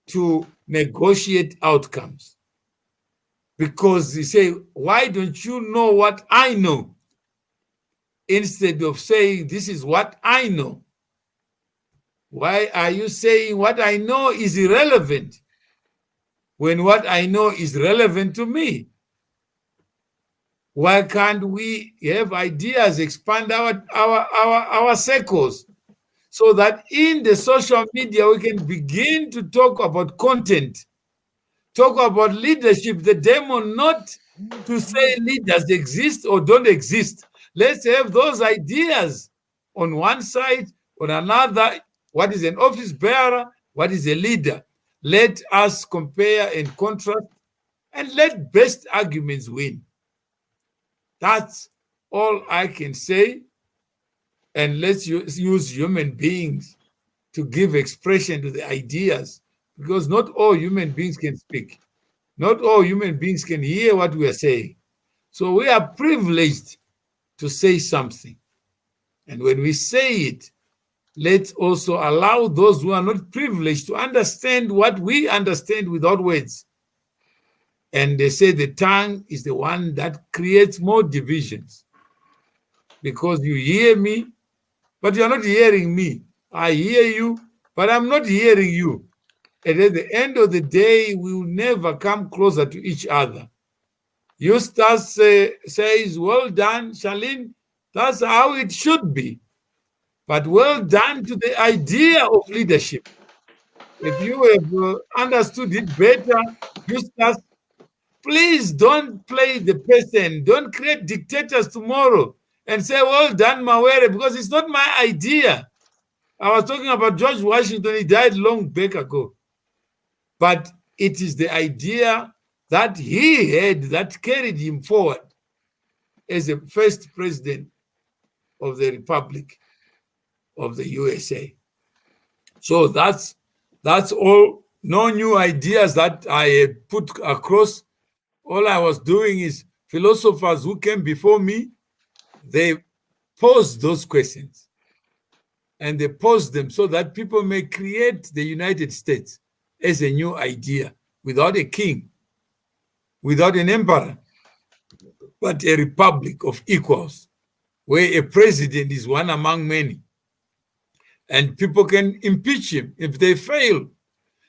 S1: to negotiate outcomes. Because they say, why don't you know what I know? Instead of saying, this is what I know. Why are you saying what I know is irrelevant when what I know is relevant to me? Why can't we have ideas, expand our circles, so that in the social media we can begin to talk about content, talk about leadership, the demon, not to say leaders exist or don't exist. Let's have those ideas on one side, on another. What is an office bearer? What is a leader? Let us compare and contrast and let best arguments win. That's all I can say. And let's use human beings to give expression to the ideas, because not all human beings can speak. Not all human beings can hear what we are saying. So we are privileged to say something. And when we say it, let's also allow those who are not privileged to understand what we understand without words. And they say the tongue is the one that creates more divisions, because you hear me, but you're not hearing me. I hear you, but I'm not hearing you. And at the end of the day, we will never come closer to each other. Eustace says, well done, Charline. That's how it should be. But well done to the idea of leadership. If you have understood it better, Eustace, please don't play the person. Don't create dictators tomorrow and say, well done, Mawere, because it's not my idea. I was talking about George Washington. He died long back ago. But it is the idea that he had that carried him forward as the first president of the Republic of the USA. So that's all. No new ideas that I had put across. All I was doing is philosophers who came before me, they posed those questions. And they posed them so that people may create the United States as a new idea, without a king, without an emperor, but a republic of equals, where a president is one among many. And people can impeach him. If they fail,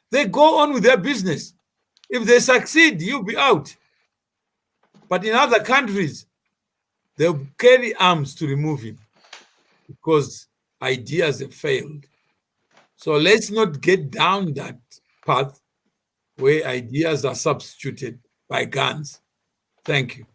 S1: they go on with their business. If they succeed, you'll be out. But in other countries, they'll carry arms to remove him because ideas have failed. So let's not get down that path where ideas are substituted by guns. Thank you.